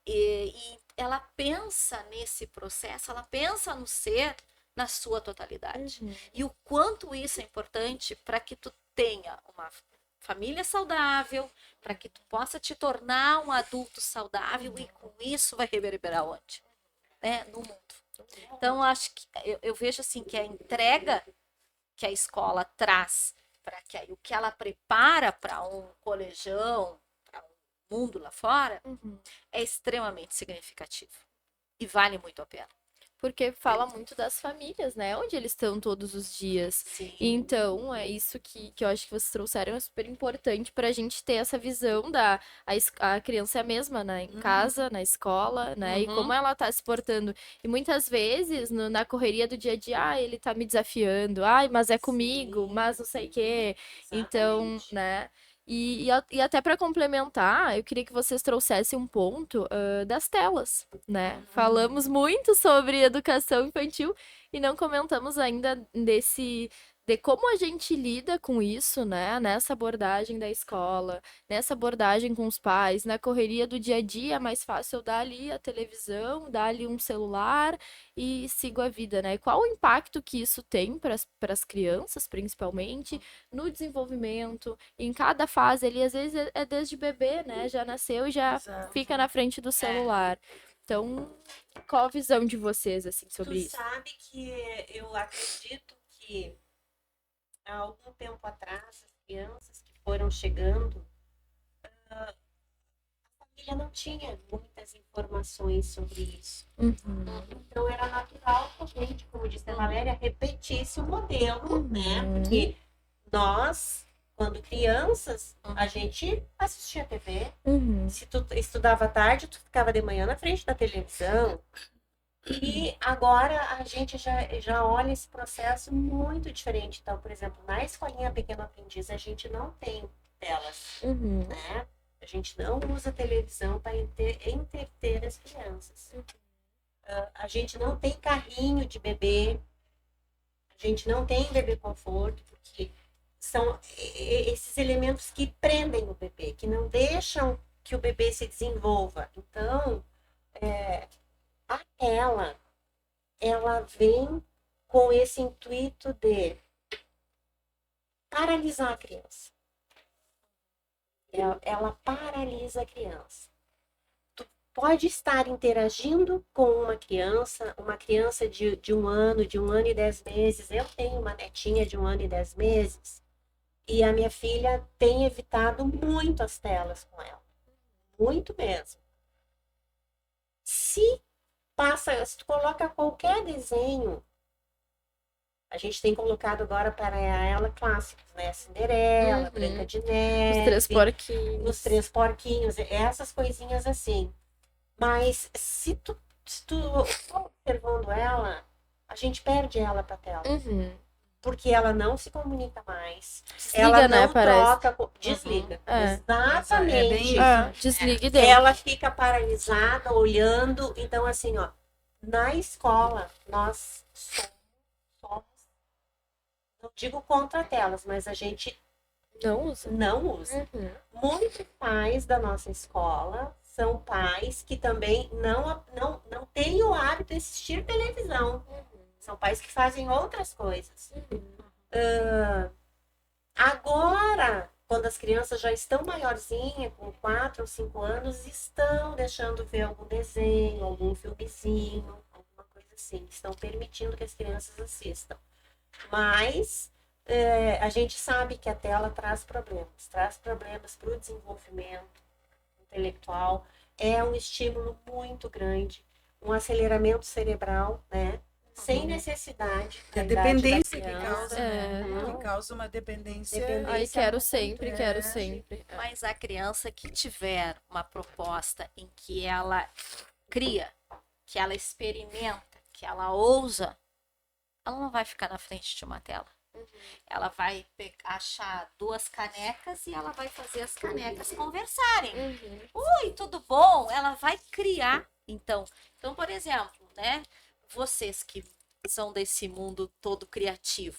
E ela pensa nesse processo, ela pensa no ser na sua totalidade. E o quanto isso é importante para que tu tenha uma família saudável, para que tu possa te tornar um adulto saudável e com isso vai reverberar onde? Né? No mundo. Então, acho que eu vejo assim que a entrega que a escola traz para que o que ela prepara para um colegião, para um mundo lá fora, é extremamente significativo e vale muito a pena. Porque fala muito das famílias, né? Onde eles estão todos os dias. Sim. Então, é isso que eu acho que vocês trouxeram, é super importante para a gente ter essa visão da a criança é a mesma, né? Em casa, na escola, né? E como ela tá se portando. E muitas vezes, na correria do dia a dia, ele tá me desafiando. Ai, mas é comigo, mas não sei o quê. Então, Exatamente. né? E até para complementar, eu queria que vocês trouxessem um ponto das telas, né? Falamos muito sobre educação infantil e não comentamos ainda de como a gente lida com isso, né? Nessa abordagem da escola, nessa abordagem com os pais, na correria do dia a dia, é mais fácil eu dar ali a televisão, dar ali um celular e sigo a vida, né? Qual o impacto que isso tem para as crianças, principalmente, no desenvolvimento, em cada fase ali, às vezes é desde bebê, né? Já nasceu e já Exato. fica na frente do celular. Então, qual a visão de vocês, assim, sobre Tu isso? sabe que eu acredito que há algum tempo atrás, as crianças que foram chegando, a família não tinha muitas informações sobre isso. Então era natural que a gente, como disse a Valéria, repetisse o modelo, né? Porque nós, quando crianças, a gente assistia TV. Se tu estudava à tarde, tu ficava de manhã na frente da televisão. E agora a gente já olha esse processo muito diferente. Então, por exemplo, na escolinha Pequeno Aprendiz, a gente não tem telas, né? A gente não usa televisão para entreter as crianças. A gente não tem carrinho de bebê, a gente não tem bebê conforto, porque são esses elementos que prendem o bebê, que não deixam que o bebê se desenvolva. Então, a tela, ela vem com esse intuito de paralisar a criança. Ela paralisa a criança. Tu pode estar interagindo com uma criança de 1 ano, de 1 ano e 10 meses. Eu tenho uma netinha de 1 ano e 10 meses. E a minha filha tem evitado muito as telas com ela. Muito mesmo. Se tu coloca qualquer desenho, a gente tem colocado agora para ela clássicos, né? Cinderela, Branca de Neve, Os três porquinhos. Os Três Porquinhos, essas coisinhas assim. Mas se tu for observando ela, a gente perde ela para tela. Porque ela não se comunica mais. Desliga, ela né, não parece. troca. Desliga. É. Exatamente. É bem isso. Desliga e deu. Ela fica paralisada, olhando. Então, assim, ó, na escola, nós somos, não digo contra telas, mas a gente Não usa. não usa. Muitos pais da nossa escola são pais que também não têm o hábito de assistir televisão. São pais que fazem outras coisas. Agora, quando as crianças já estão maiorzinhas, com 4 ou 5 anos, estão deixando ver algum desenho, algum filmezinho, alguma coisa assim. Estão permitindo que as crianças assistam. Mas a gente sabe que a tela traz problemas para o desenvolvimento intelectual. É um estímulo muito grande, um aceleramento cerebral, né? Sem necessidade. A da idade da dependência que criança. causa, né? Que causa uma dependência. Ai, quero sempre, É. quero sempre. Mas a criança que tiver uma proposta em que ela cria, que ela experimenta, que ela ousa, ela não vai ficar na frente de uma tela. Ela vai achar 2 canecas e ela vai fazer as canecas conversarem. Oi, tudo bom? Ela vai criar. Então, por exemplo, né? Vocês que são desse mundo todo criativo,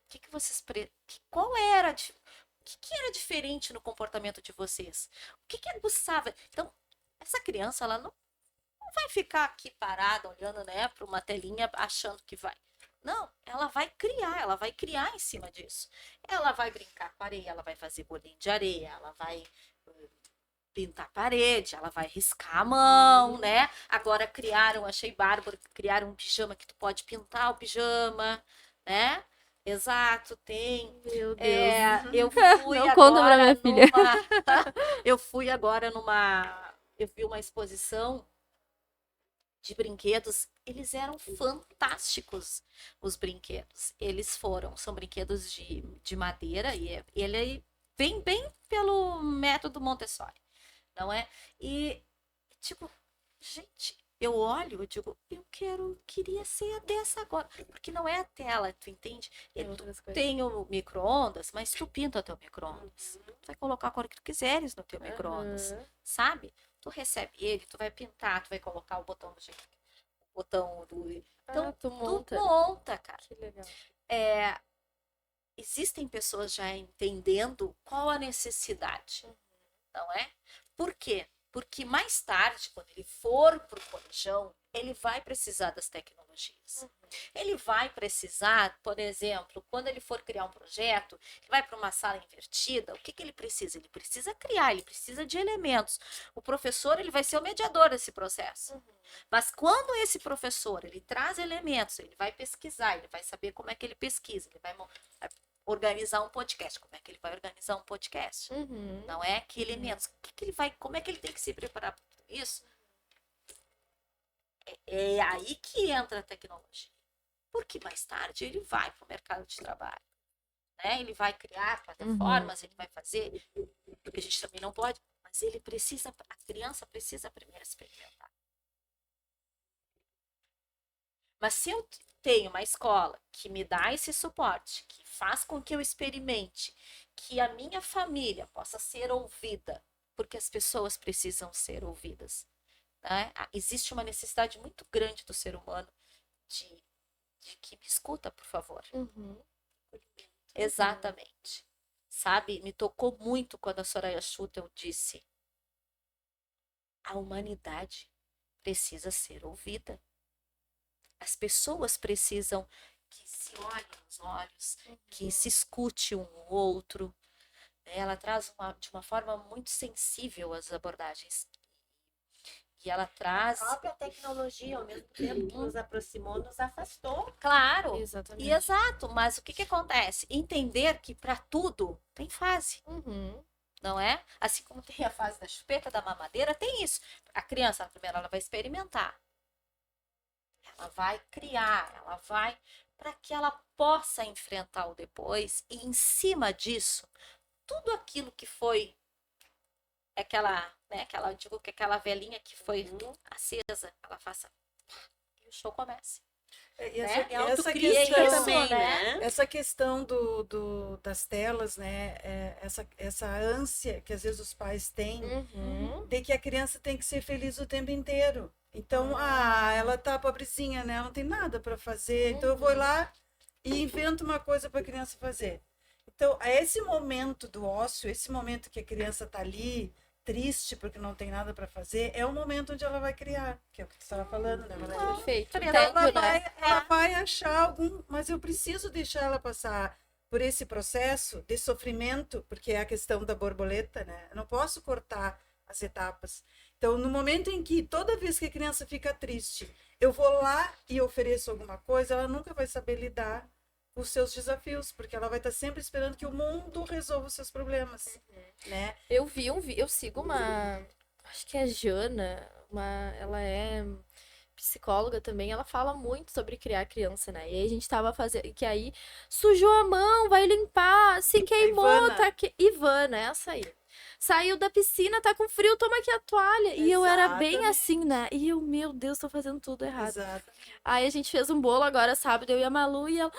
que vocês qual era o que era diferente no comportamento de vocês? O que aguçava? Então, essa criança ela não vai ficar aqui parada olhando, né, para uma telinha achando que vai. Não, ela vai criar em cima disso. Ela vai brincar com areia, ela vai fazer bolinho de areia, ela vai pintar a parede, ela vai riscar a mão, né? Agora achei bárbaro, criaram um pijama que tu pode pintar o pijama, né? Exato, tem. Meu Deus. Eu fui Não conta pra minha filha. Eu fui agora eu vi uma exposição de brinquedos, eles eram fantásticos, os brinquedos. São brinquedos de madeira, e ele vem bem pelo método Montessori, não é? E, tipo, gente, eu olho, eu digo, queria ser a dessa agora, porque não é a tela, tu entende? Tem o micro-ondas, mas tu pinta o teu micro-ondas. Tu vai colocar a cor que tu quiseres no teu micro-ondas, sabe? Tu recebe ele, tu vai pintar, tu vai colocar o botão do jeito, o botão do... Então, Tu monta. tu monta, cara. Que legal. Existem pessoas já entendendo qual a necessidade, não é? Por quê? Porque mais tarde, quando ele for pro colegião, ele vai precisar das tecnologias. Ele vai precisar, por exemplo, quando ele for criar um projeto, ele vai para uma sala invertida, o que ele precisa? Ele precisa criar, ele precisa de elementos. O professor, ele vai ser o mediador desse processo. Mas quando esse professor, ele traz elementos, ele vai pesquisar, ele vai saber como é que ele pesquisa, ele vai organizar um podcast. Como é que ele vai organizar um podcast? Não é? Que elementos? Como é que ele tem que se preparar para tudo isso? É aí que entra a tecnologia. Porque mais tarde ele vai para o mercado de trabalho. Né? Ele vai criar plataformas, ele vai fazer, porque a gente também não pode, mas a criança precisa primeiro experimentar. Mas se eu tenho uma escola que me dá esse suporte, que faz com que eu experimente, que a minha família possa ser ouvida, porque as pessoas precisam ser ouvidas. Né? Existe uma necessidade muito grande do ser humano de que me escuta, por favor. Exatamente. Sabe, me tocou muito quando a Soraya Schutel disse: a humanidade precisa ser ouvida. As pessoas precisam que se olhem nos olhos, que se escute um ao outro. Ela traz de uma forma muito sensível as abordagens. E ela traz... A própria tecnologia, ao mesmo tempo que nos aproximou, nos afastou. Claro, Exatamente. exato. Mas o que acontece? Entender que para tudo tem fase. Não é? Assim como tem a fase da chupeta, da mamadeira, tem isso. A criança, primeiro, ela vai experimentar. Ela vai criar, ela vai para que ela possa enfrentar o depois, e em cima disso, tudo aquilo que foi aquela velhinha que foi acesa, ela faça e o show comece. E Essa questão também, né? Essa questão das telas, né? Essa ânsia que às vezes os pais têm de que a criança tem que ser feliz o tempo inteiro. Então, ela tá pobrezinha, né? Ela não tem nada para fazer. Então, eu vou lá e invento uma coisa para a criança fazer. Então, esse momento do ócio, esse momento que a criança tá ali, triste porque não tem nada para fazer, é o momento onde ela vai criar, que é o que você estava falando, né, Valéria? Perfeito. Ela vai achar mas eu preciso deixar ela passar por esse processo de sofrimento, porque é a questão da borboleta, né? Eu não posso cortar as etapas. Então, no momento em que toda vez que a criança fica triste, eu vou lá e ofereço alguma coisa, ela nunca vai saber lidar com os seus desafios, porque ela vai estar sempre esperando que o mundo resolva os seus problemas, né? Eu sigo acho que é a Jana, ela é psicóloga também, ela fala muito sobre criar criança, né? E aí a gente tava fazendo, que aí sujou a mão, vai limpar, se queimou, Ivana, essa aí. Saiu da piscina, tá com frio, toma aqui a toalha. E eu era bem assim, né? E eu, meu Deus, tô fazendo tudo errado. Exato. Aí a gente fez um bolo agora, sábado, eu e a Malu, e ela,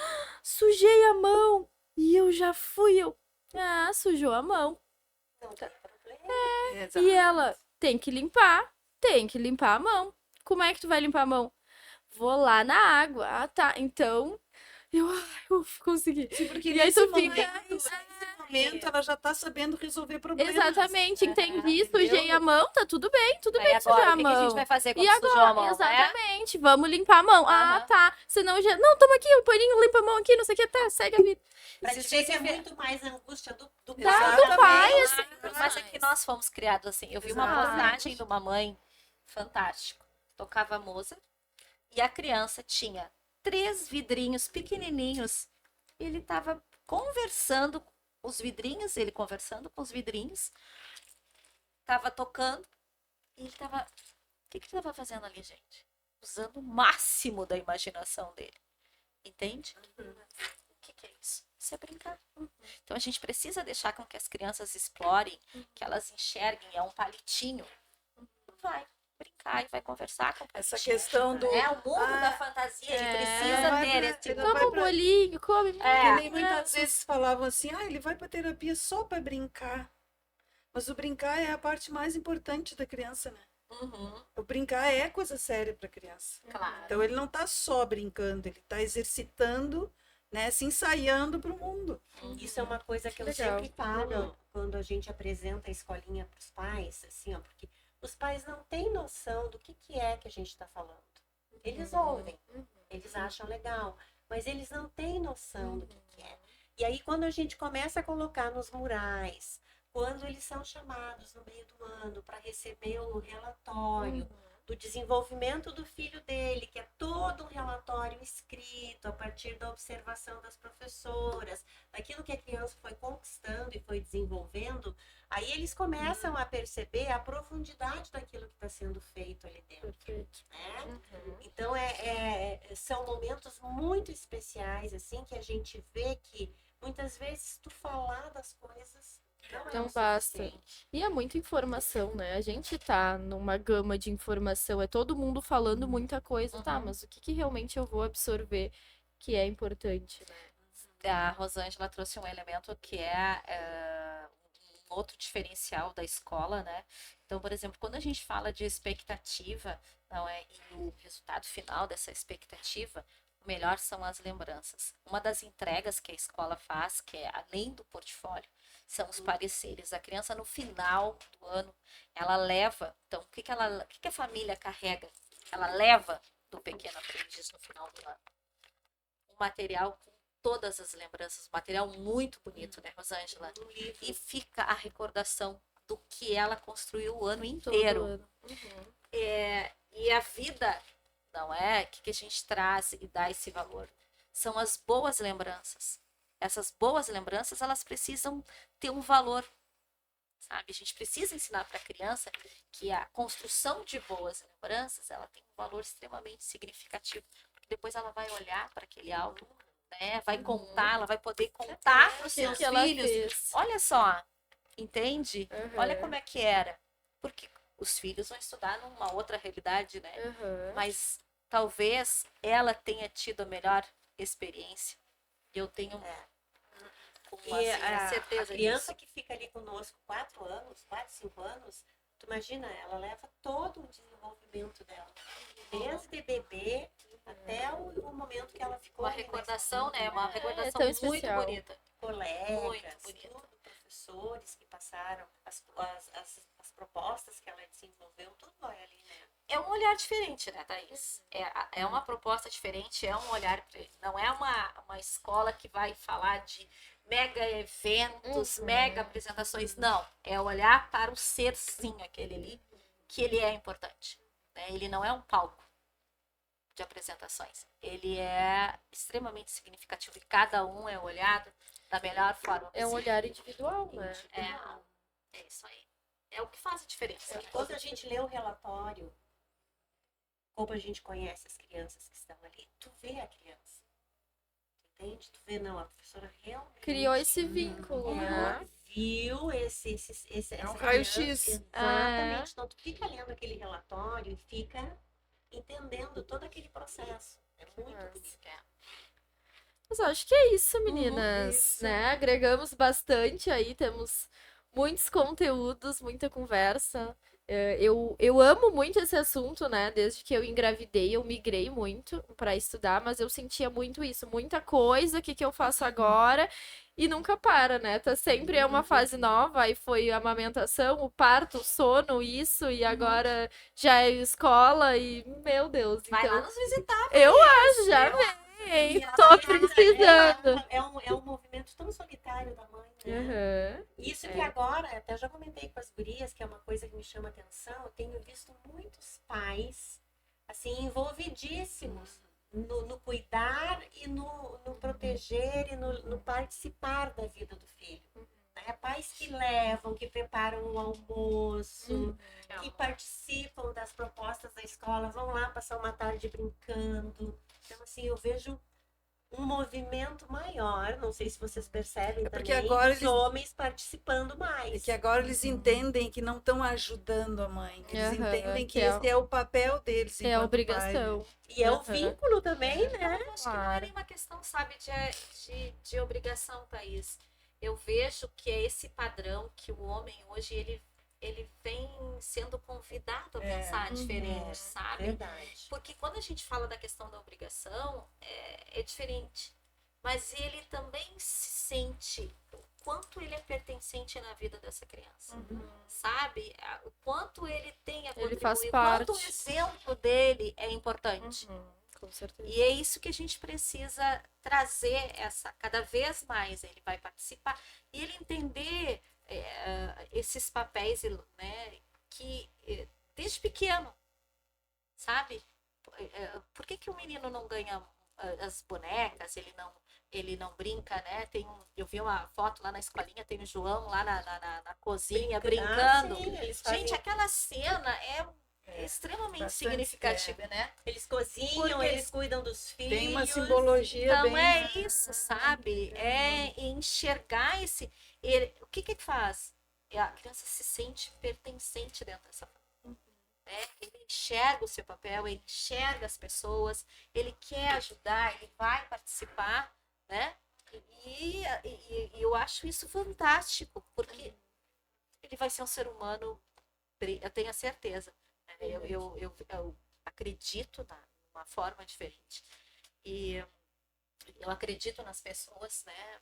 sujei a mão. E eu já fui, sujou a mão. Não tem problema. E ela, tem que limpar a mão. Como é que tu vai limpar a mão? Vou lá na água. Ah, tá. Então, eu consegui. Sim, porque E aí tu fica... Nesse momento ela já está sabendo resolver problemas. Exatamente, entendi, sujei a mão, tá tudo bem Aí sujar agora, a o que que a mão. gente vai fazer quando E sujou a mão, né? exatamente, vamos limpar a mão. Ah, Aham. tá. Senão já. Não, toma aqui o paninho, limpa a mão aqui, não sei o que, tá, segue a vida. Pra Se te ver que é tiver- muito mais angústia do Tá, pai. do pai, assim. Mas é que nós fomos criados assim. Eu vi uma Exato. postagem de uma mãe fantástico. Tocava Mozart e a criança tinha 3 vidrinhos pequenininhos. Ele estava conversando com os vidrinhos, ele conversando com os vidrinhos, estava tocando e ele estava. O que ele estava fazendo ali, gente? Usando o máximo da imaginação dele. Entende? O que é isso? Isso é brincar. Então a gente precisa deixar com que as crianças explorem, que elas enxerguem, é um palitinho. Vai brincar e vai conversar com o Essa palitinho. questão do... É o mundo da fantasia, ele precisa vai ter pra- esse ele mundo. vai Toma um pra- bolinho, come. Que É. nem muitas vezes falavam assim, ele vai para terapia só para brincar. Mas o brincar é a parte mais importante da criança, né? Uhum, O brincar é coisa séria para a criança. claro. Então ele não está só brincando, ele está exercitando, né, se ensaiando para o mundo. Isso é uma coisa que eu Legal, sempre falo legal. quando a gente apresenta a escolinha para os pais, assim, ó, porque os pais não têm noção do que é que a gente está falando. Eles ouvem, eles acham legal, mas eles não têm noção do que é. E aí, quando a gente começa a colocar nos murais, quando eles são chamados no meio do ano para receber o relatório do desenvolvimento do filho dele, que é todo um relatório escrito a partir da observação das professoras, daquilo que a criança foi conquistando e foi desenvolvendo, aí eles começam a perceber a profundidade daquilo que está sendo feito ali dentro. Perfeito. Né? Então, são momentos muito especiais, assim, que a gente vê que muitas vezes tu falar das coisas Não o basta. suficiente. E é muita informação, né? A gente tá numa gama de informação, é todo mundo falando muita coisa, tá? Mas o que realmente eu vou absorver que é importante, né? A Rosângela trouxe um elemento que é um outro diferencial da escola, né? Então, por exemplo, quando a gente fala de expectativa, não é, e o resultado final dessa expectativa, o melhor são as lembranças. Uma das entregas que a escola faz, que é além do portfólio, são os pareceres. A criança no final do ano, ela leva, então o que a família carrega? Ela leva do pequeno aprendiz no final do ano. Um material com todas as lembranças, um material muito bonito, né, Rosângela? E fica a recordação do que ela construiu o ano Todo inteiro. ano. E a vida, não é? Que a gente traz e dá esse valor. São as boas lembranças. Essas boas lembranças, elas precisam ter um valor, sabe? A gente precisa ensinar para a criança que a construção de boas lembranças, ela tem um valor extremamente significativo. Porque depois ela vai olhar para aquele álbum, né? Vai contar, ela vai poder contar para os O que seus que ela filhos. fez? Olha só, entende? Uhum. Olha como é que era. Porque os filhos vão estudar numa outra realidade, né? Uhum. Mas talvez ela tenha tido a melhor experiência. Eu tenho com E a certeza a criança disso. que fica ali conosco 4 anos, 4, 5 anos, tu imagina, ela leva todo o desenvolvimento dela. Desde bebê até o momento que ela ficou Uma ali na recordação, escola, né? Uma recordação tão muito especial. bonita. colegas, Muito bonito. tudo, professores que passaram, as propostas que ela desenvolveu, tudo vai ali, né? É um olhar diferente, né, Thaís? É uma proposta diferente, é um olhar. Não é uma escola que vai falar de mega eventos, mega apresentações. Não. É olhar para o serzinho, aquele ali, que ele é importante. Né? Ele não é um palco de apresentações. Ele é extremamente significativo e cada um é olhado da melhor forma É um possível. olhar individual, né? É isso aí. É o que faz a diferença. Quando a gente lê o relatório, como a gente conhece as crianças que estão ali, tu vê a criança. Entende? Tu vê, não, a professora realmente Criou esse vínculo, né? viu esse É um essa raio-x. criança. Exatamente. Então, tu fica lendo aquele relatório e fica entendendo todo aquele processo. É muito bonito. Mas eu acho que é isso, meninas, isso. né? Agregamos bastante aí, temos muitos conteúdos, muita conversa. Eu amo muito esse assunto, né? Desde que eu engravidei, eu migrei muito para estudar, mas eu sentia muito isso, muita coisa, o que que eu faço agora? E nunca para, né? Tá sempre é uma fase nova, aí foi a amamentação, o parto, o sono, isso, e agora já é escola, e meu Deus, Vai lá então nos visitar. eu acho, já vem, tô precisando. É um movimento tão solitário da mãe, né? Aham. Isso que agora, até já comentei com as gurias, que é uma coisa que me chama atenção, eu tenho visto muitos pais, assim, envolvidíssimos no cuidar e no proteger e no participar da vida do filho. Né? Pais que levam, que preparam o almoço, que participam das propostas da escola, vão lá passar uma tarde brincando. Então, assim, eu vejo um movimento maior, não sei se vocês percebem porque também, agora os eles- homens participando mais. É que agora eles entendem que não estão ajudando a mãe. Eles Aham, entendem que que é esse é o papel deles É a enquanto pai, né? obrigação. E é o Aham. vínculo também, né? Eu acho que não é nenhuma questão, sabe, de obrigação, Thaís. Eu vejo que é esse padrão que o homem hoje, ele vem sendo convidado a pensar diferente, sabe? Verdade. Porque quando a gente fala da questão da obrigação, é diferente. Mas ele também se sente o quanto ele é pertencente na vida dessa criança, sabe? O quanto ele tem a Ele contribuir, faz o quanto o parte. exemplo dele é importante. Com certeza. E é isso que a gente precisa trazer cada vez mais ele vai participar e ele entender esses papéis, né, que desde pequeno, sabe? Por que o menino não ganha as bonecas, ele não brinca, né? Eu vi uma foto lá na escolinha, tem o João lá na cozinha brincando. Sim, eles fazem, Gente, aquela cena é extremamente bastante, significativa, né? eles cozinham, Porque eles cuidam dos filhos. Tem uma simbologia Então bem... é isso, sabe? É enxergar o que que faz? A criança se sente pertencente dentro dessa família. Né? Ele enxerga o seu papel, ele enxerga as pessoas, ele quer ajudar, ele vai participar, né? E eu acho isso fantástico, porque ele vai ser um ser humano, eu tenho a certeza. Né? Eu acredito numa forma diferente. E eu acredito nas pessoas, né?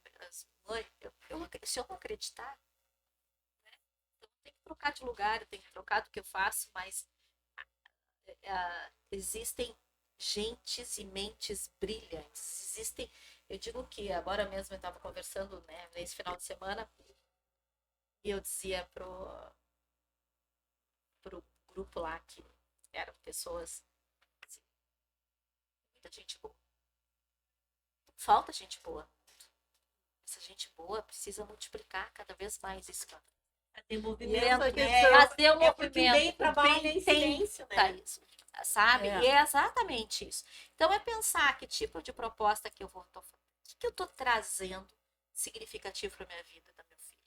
Se eu não acreditar, né? Eu tenho que trocar de lugar, eu tenho que trocar do que eu faço, mas existem gentes e mentes brilhantes. Eu digo que agora mesmo eu estava conversando, né, nesse final de semana, e eu dizia pro grupo lá que eram pessoas, assim, muita gente boa. Falta gente boa. Essa gente boa precisa multiplicar cada vez mais isso. Fazer movimento, E essa né? questão- Fazer o É porque movimento. bem trabalha em silêncio, né? Isso, sabe? É. E é exatamente isso. Então é pensar que tipo de proposta que eu tô fazendo. O que eu tô trazendo significativo para minha vida, da meu filho.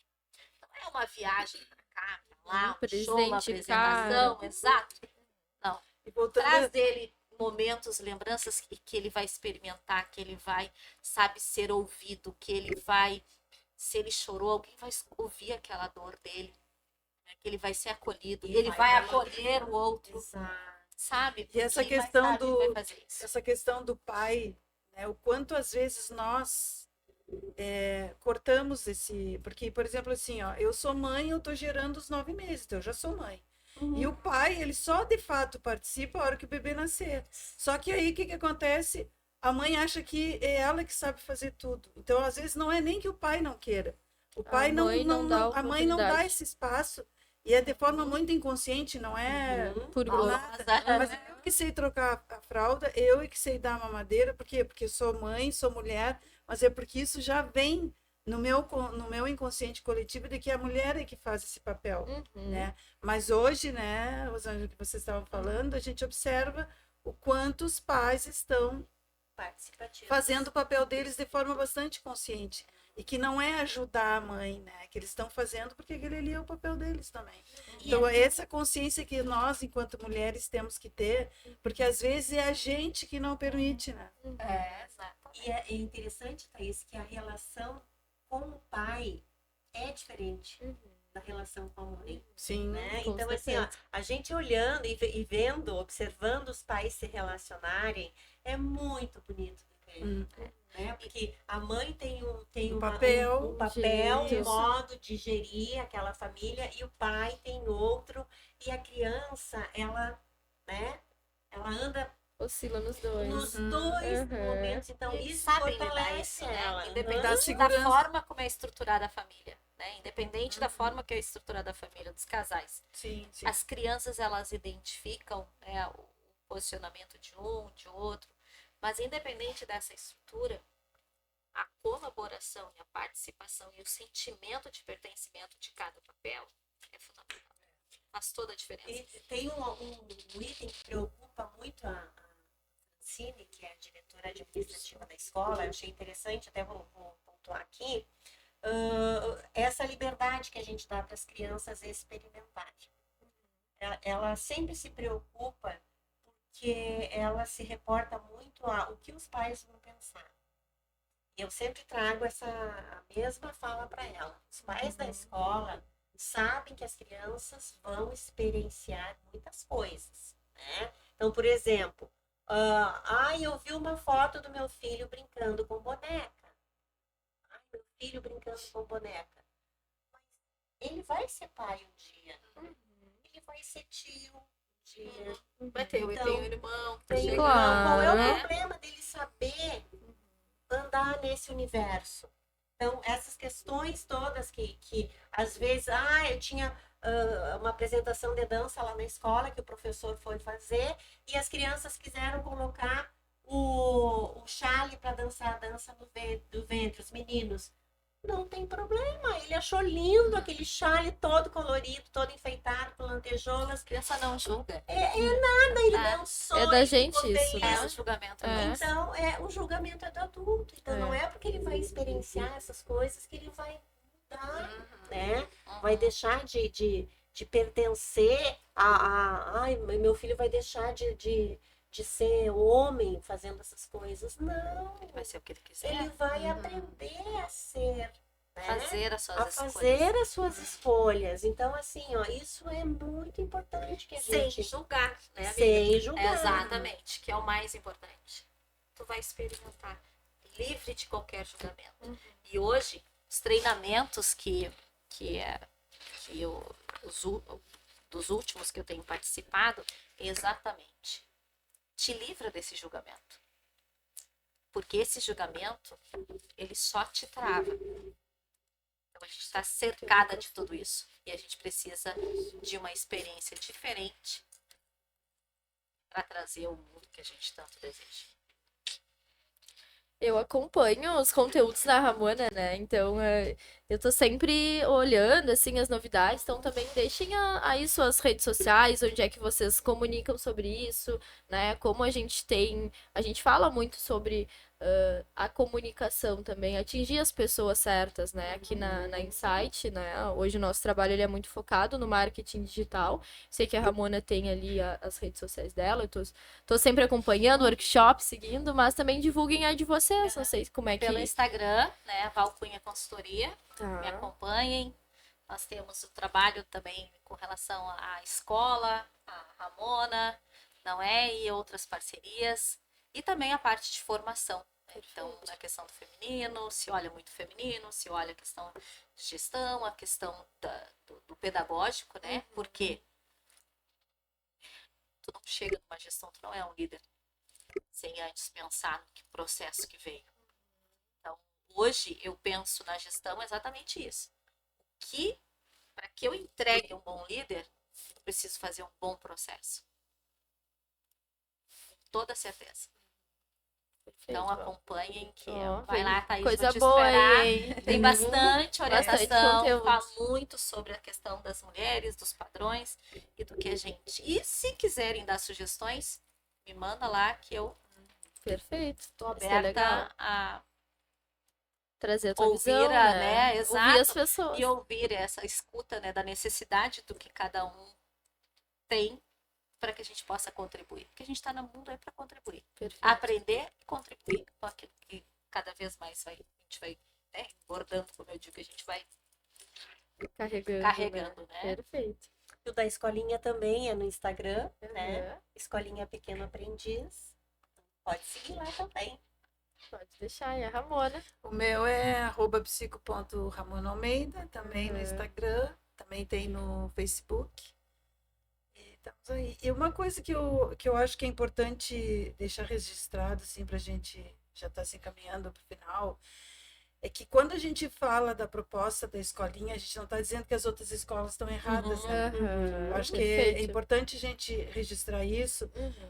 Não é uma viagem para cá, pra lá, um show, uma presente apresentação, exato. Não. E voltando Traz dele momentos, lembranças que ele vai experimentar, que ele vai, sabe, ser ouvido, que ele vai, se ele chorou, alguém vai ouvir aquela dor dele, né? Que ele vai ser acolhido, ele vai acolher o outro, sabe? E essa Quem mais questão sabe vai fazer isso. essa questão do pai, né, o quanto às vezes nós cortamos esse... Porque, por exemplo, assim, ó, eu sou mãe, eu tô gerando os 9 meses, então eu já sou mãe. E o pai, ele só de fato participa a hora que o bebê nascer. Só que aí, o que acontece? A mãe acha que é ela que sabe fazer tudo. Então, às vezes, não é nem que o pai não queira. O pai mãe não dá a mãe não dá oportunidade. esse espaço. E é de forma muito inconsciente, não é Por mal gosto. nada. Mas eu que sei trocar a fralda, eu que sei dar a mamadeira. Por quê? Porque sou mãe, sou mulher, mas é porque isso já vem no meu inconsciente coletivo de que a mulher é que faz esse papel, né? Mas hoje, né, Rosângela, que vocês estavam falando, a gente observa o quanto os pais estão Participativo. fazendo o papel deles de forma bastante consciente. E que não é ajudar a mãe, né? Que eles estão fazendo porque aquele ali é o papel deles também. Então, é essa consciência que nós, enquanto mulheres, temos que ter, porque às vezes é a gente que não permite, né? Exato. E é interessante, Thaís, que a relação com o pai é diferente. da relação com a mãe. Sim. Né? Com Então, assim, ó, certeza. a gente olhando e vendo, observando os pais se relacionarem, é muito bonito de ver. Né? Porque a mãe tem Um uma- papel. um papel, Jeito. um modo de gerir aquela família, e o pai tem outro, e a criança, né, ela anda Oscila nos dois. nos dois Uhum. momentos, então E eles isso sabem lidar fortalece isso, né? ela. Dá Independente da segurança. forma como é estruturada a família, né? Independente da forma que é estruturada a família dos casais. Sim, sim. As crianças, elas identificam, né, o posicionamento de um, de outro, mas independente dessa estrutura, a colaboração e a participação e o sentimento de pertencimento de cada papel é fundamental. Faz toda a diferença. E tem um item que preocupa muito a Francine, que é a diretora administrativa da escola, eu achei interessante, até vou pontuar aqui, essa liberdade que a gente dá para as crianças experimentarem. Ela sempre se preocupa porque ela se reporta muito o que os pais vão pensar. E eu sempre trago a mesma fala para ela. Os pais da escola sabem que as crianças vão experienciar muitas coisas, né? Então, por exemplo, eu vi uma foto do meu filho brincando com boneca. Meu filho brincando com boneca. Mas ele vai ser pai um dia. Ele vai ser tio um dia. Vai ter, Então, tem um irmão que tá Tem chegando, Claro. Qual é o né? problema dele saber andar nesse universo? Então, essas questões todas que às vezes, eu tinha uma apresentação de dança lá na escola que o professor foi fazer e as crianças quiseram colocar o chale para dançar a dança do ventre, os meninos. Não tem problema, ele achou lindo aquele chale todo colorido, todo enfeitado com lantejoulas. A criança não julga. Nada, ele dançou. É da ele gente ficou isso, feliz. né? O julgamento É. não. Então, o julgamento é do adulto. Então, não é porque ele vai experienciar essas coisas que ele vai mudar, né? Vai deixar de pertencer ai, meu filho vai deixar de ser homem fazendo essas coisas. Não. Ele vai ser o que ele quiser. Ele vai aprender a ser, né? Fazer as suas A escolhas. fazer as suas escolhas. Então, assim, ó, isso é muito importante que a Sem gente... julgar, né, amiga? Sem julgar. Exatamente, que é o mais importante. Tu vai experimentar, livre de qualquer julgamento. E hoje, os treinamentos dos últimos que eu tenho participado, exatamente, te livra desse julgamento. Porque esse julgamento, ele só te trava. Então, a gente está cercada de tudo isso. E a gente precisa de uma experiência diferente para trazer o mundo que a gente tanto deseja. Eu acompanho os conteúdos da Ramona, né? Então, eu tô sempre olhando, assim, as novidades. Então, também deixem aí suas redes sociais, onde é que vocês comunicam sobre isso, né? Como a gente fala muito sobre a comunicação também, atingir as pessoas certas, né? Aqui na Insight, né? Hoje o nosso trabalho ele é muito focado no marketing digital. Sei que a Ramona tem ali as redes sociais dela, eu tô sempre acompanhando, workshop, seguindo, mas também divulguem a de vocês, não sei como é que... Pelo Instagram, né, Valcunha Consultoria, me Tá. acompanhem. Nós temos o trabalho também com relação à escola, a Ramona, não é? E outras parcerias. E também a parte de formação. Né? Então, a questão do feminino, se olha muito feminino, se olha a questão de gestão, a questão do pedagógico, né? Porque tu não chega numa gestão, tu não é um líder sem antes pensar no processo que veio. Então, hoje eu penso na gestão exatamente isso. Para que eu entregue um bom líder, eu preciso fazer um bom processo. Com toda certeza. Então, acompanhem que vai lá, Thaís, coisa vou te boa esperar. aí, hein? Tem bastante orientação, conteúdo. fala muito sobre a questão das mulheres, dos padrões e do que a gente... E se quiserem dar sugestões, me manda lá que eu Perfeito. estou Isso é legal. aberta a Trazer a tua ouvir, visão, né? né? Ouvir as Exato. pessoas. E ouvir essa escuta, né, da necessidade do que cada um tem para que a gente possa contribuir. Porque a gente está no mundo aí para contribuir. Perfeito. Aprender e contribuir com aquilo que cada vez mais a gente vai, né, engordando, como eu digo, a gente vai carregando, né? Perfeito. O da escolinha também é no Instagram, né? Uhum. Escolinha Pequeno Aprendiz. Pode seguir lá também. Pode deixar aí, a Ramona. O meu é @psico.ramonaalmeida, também no Instagram, também tem no Facebook. E estamos aí. E uma coisa que eu acho que é importante deixar registrado, assim, para a gente já estar se encaminhando para o final, é que quando a gente fala da proposta da escolinha, a gente não está dizendo que as outras escolas estão erradas, né? Eu acho que é importante a gente registrar isso,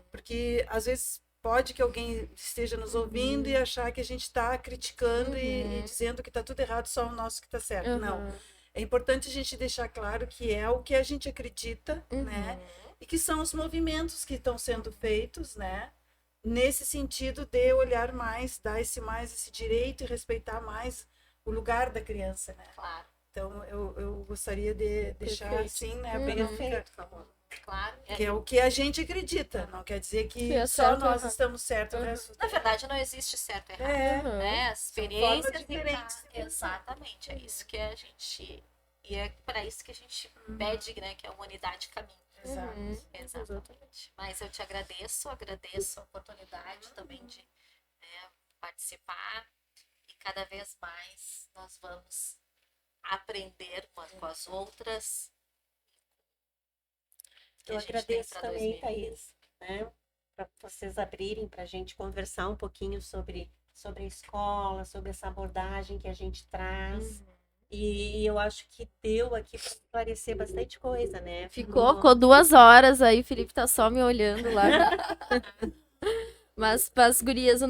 porque às vezes pode que alguém esteja nos ouvindo e achar que a gente está criticando e dizendo que está tudo errado, só o nosso que está certo. Não. É importante a gente deixar claro que é o que a gente acredita, né? E que são os movimentos que estão sendo feitos, né? Nesse sentido de olhar mais, dar esse direito e respeitar mais o lugar da criança, né? Claro. Então, eu gostaria de deixar assim, né? Perfeito, Ramona. Claro. Que é o que a gente acredita, não quer dizer que é só certo, nós errado. estamos certos. Na verdade, não existe certo e errado. Né? As experiências diferentes. Exatamente, é isso que a gente. E é para isso que a gente pede, né? Que a humanidade caminhe. Exato. Exatamente. Mas eu te agradeço a oportunidade também de, né, participar, e cada vez mais nós vamos aprender umas com as outras. que Eu a gente tem agradeço pra também, 2020. Thaís, né? Para vocês abrirem para a gente conversar um pouquinho sobre a escola, sobre essa abordagem que a gente traz. E eu acho que deu aqui para esclarecer bastante coisa, né? Ficou 2 horas aí, o Felipe tá só me olhando lá. Mas, gurias,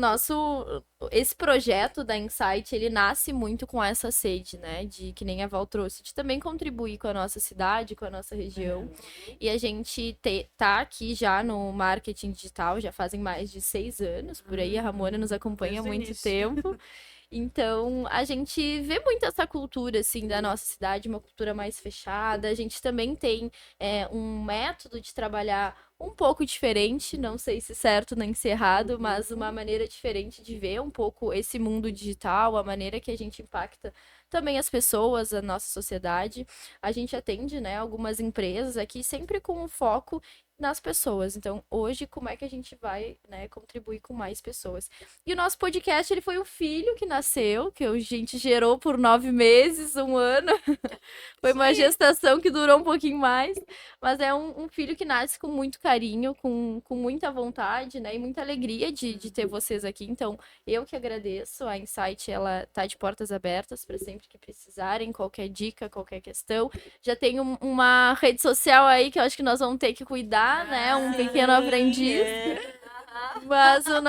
esse projeto da Insight, ele nasce muito com essa sede, né, de, que nem a Val trouxe, de também contribuir com a nossa cidade, com a nossa região. E a gente tá aqui já no marketing digital, já fazem mais de 6 anos, por aí a Ramona nos acompanha há Desde o muito início. tempo. Então, a gente vê muito essa cultura, assim, da nossa cidade, uma cultura mais fechada. A gente também tem um método de trabalhar um pouco diferente, não sei se certo nem se errado, mas uma maneira diferente de ver um pouco esse mundo digital, a maneira que a gente impacta também as pessoas, a nossa sociedade. A gente atende, né, algumas empresas aqui sempre com um foco nas pessoas. Então, hoje, como é que a gente vai, né, contribuir com mais pessoas? E o nosso podcast, ele foi um filho que nasceu, que a gente gerou por 9 meses, 1 ano. Foi uma gestação que durou um pouquinho mais, mas é um filho que nasce com muito carinho, com muita vontade, né, e muita alegria de ter vocês aqui. Então, eu que agradeço. A Insight, ela tá de portas abertas para sempre que precisarem, qualquer dica, qualquer questão. Já tem uma rede social aí que eu acho que nós vamos ter que cuidar, né, um pequeno aprendiz. Mas o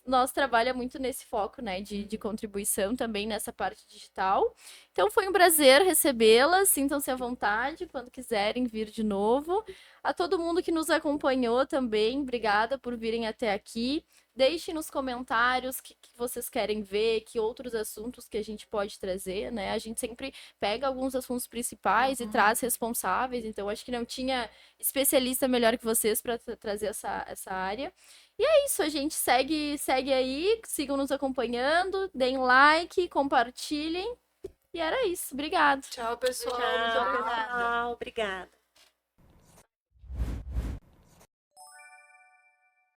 nosso trabalho é muito nesse foco, né, de contribuição também nessa parte digital. Então foi um prazer recebê-las, sintam-se à vontade quando quiserem vir de novo. A todo mundo que nos acompanhou também, obrigada por virem até aqui. Deixem nos comentários o que vocês querem ver, que outros assuntos que a gente pode trazer, né? A gente sempre pega alguns assuntos principais e traz responsáveis, então acho que não tinha especialista melhor que vocês para trazer essa área. E é isso, a gente segue aí, sigam nos acompanhando, deem like, compartilhem. E era isso, obrigada. Tchau, pessoal. Tchau, Muito obrigada. pessoal. Obrigada.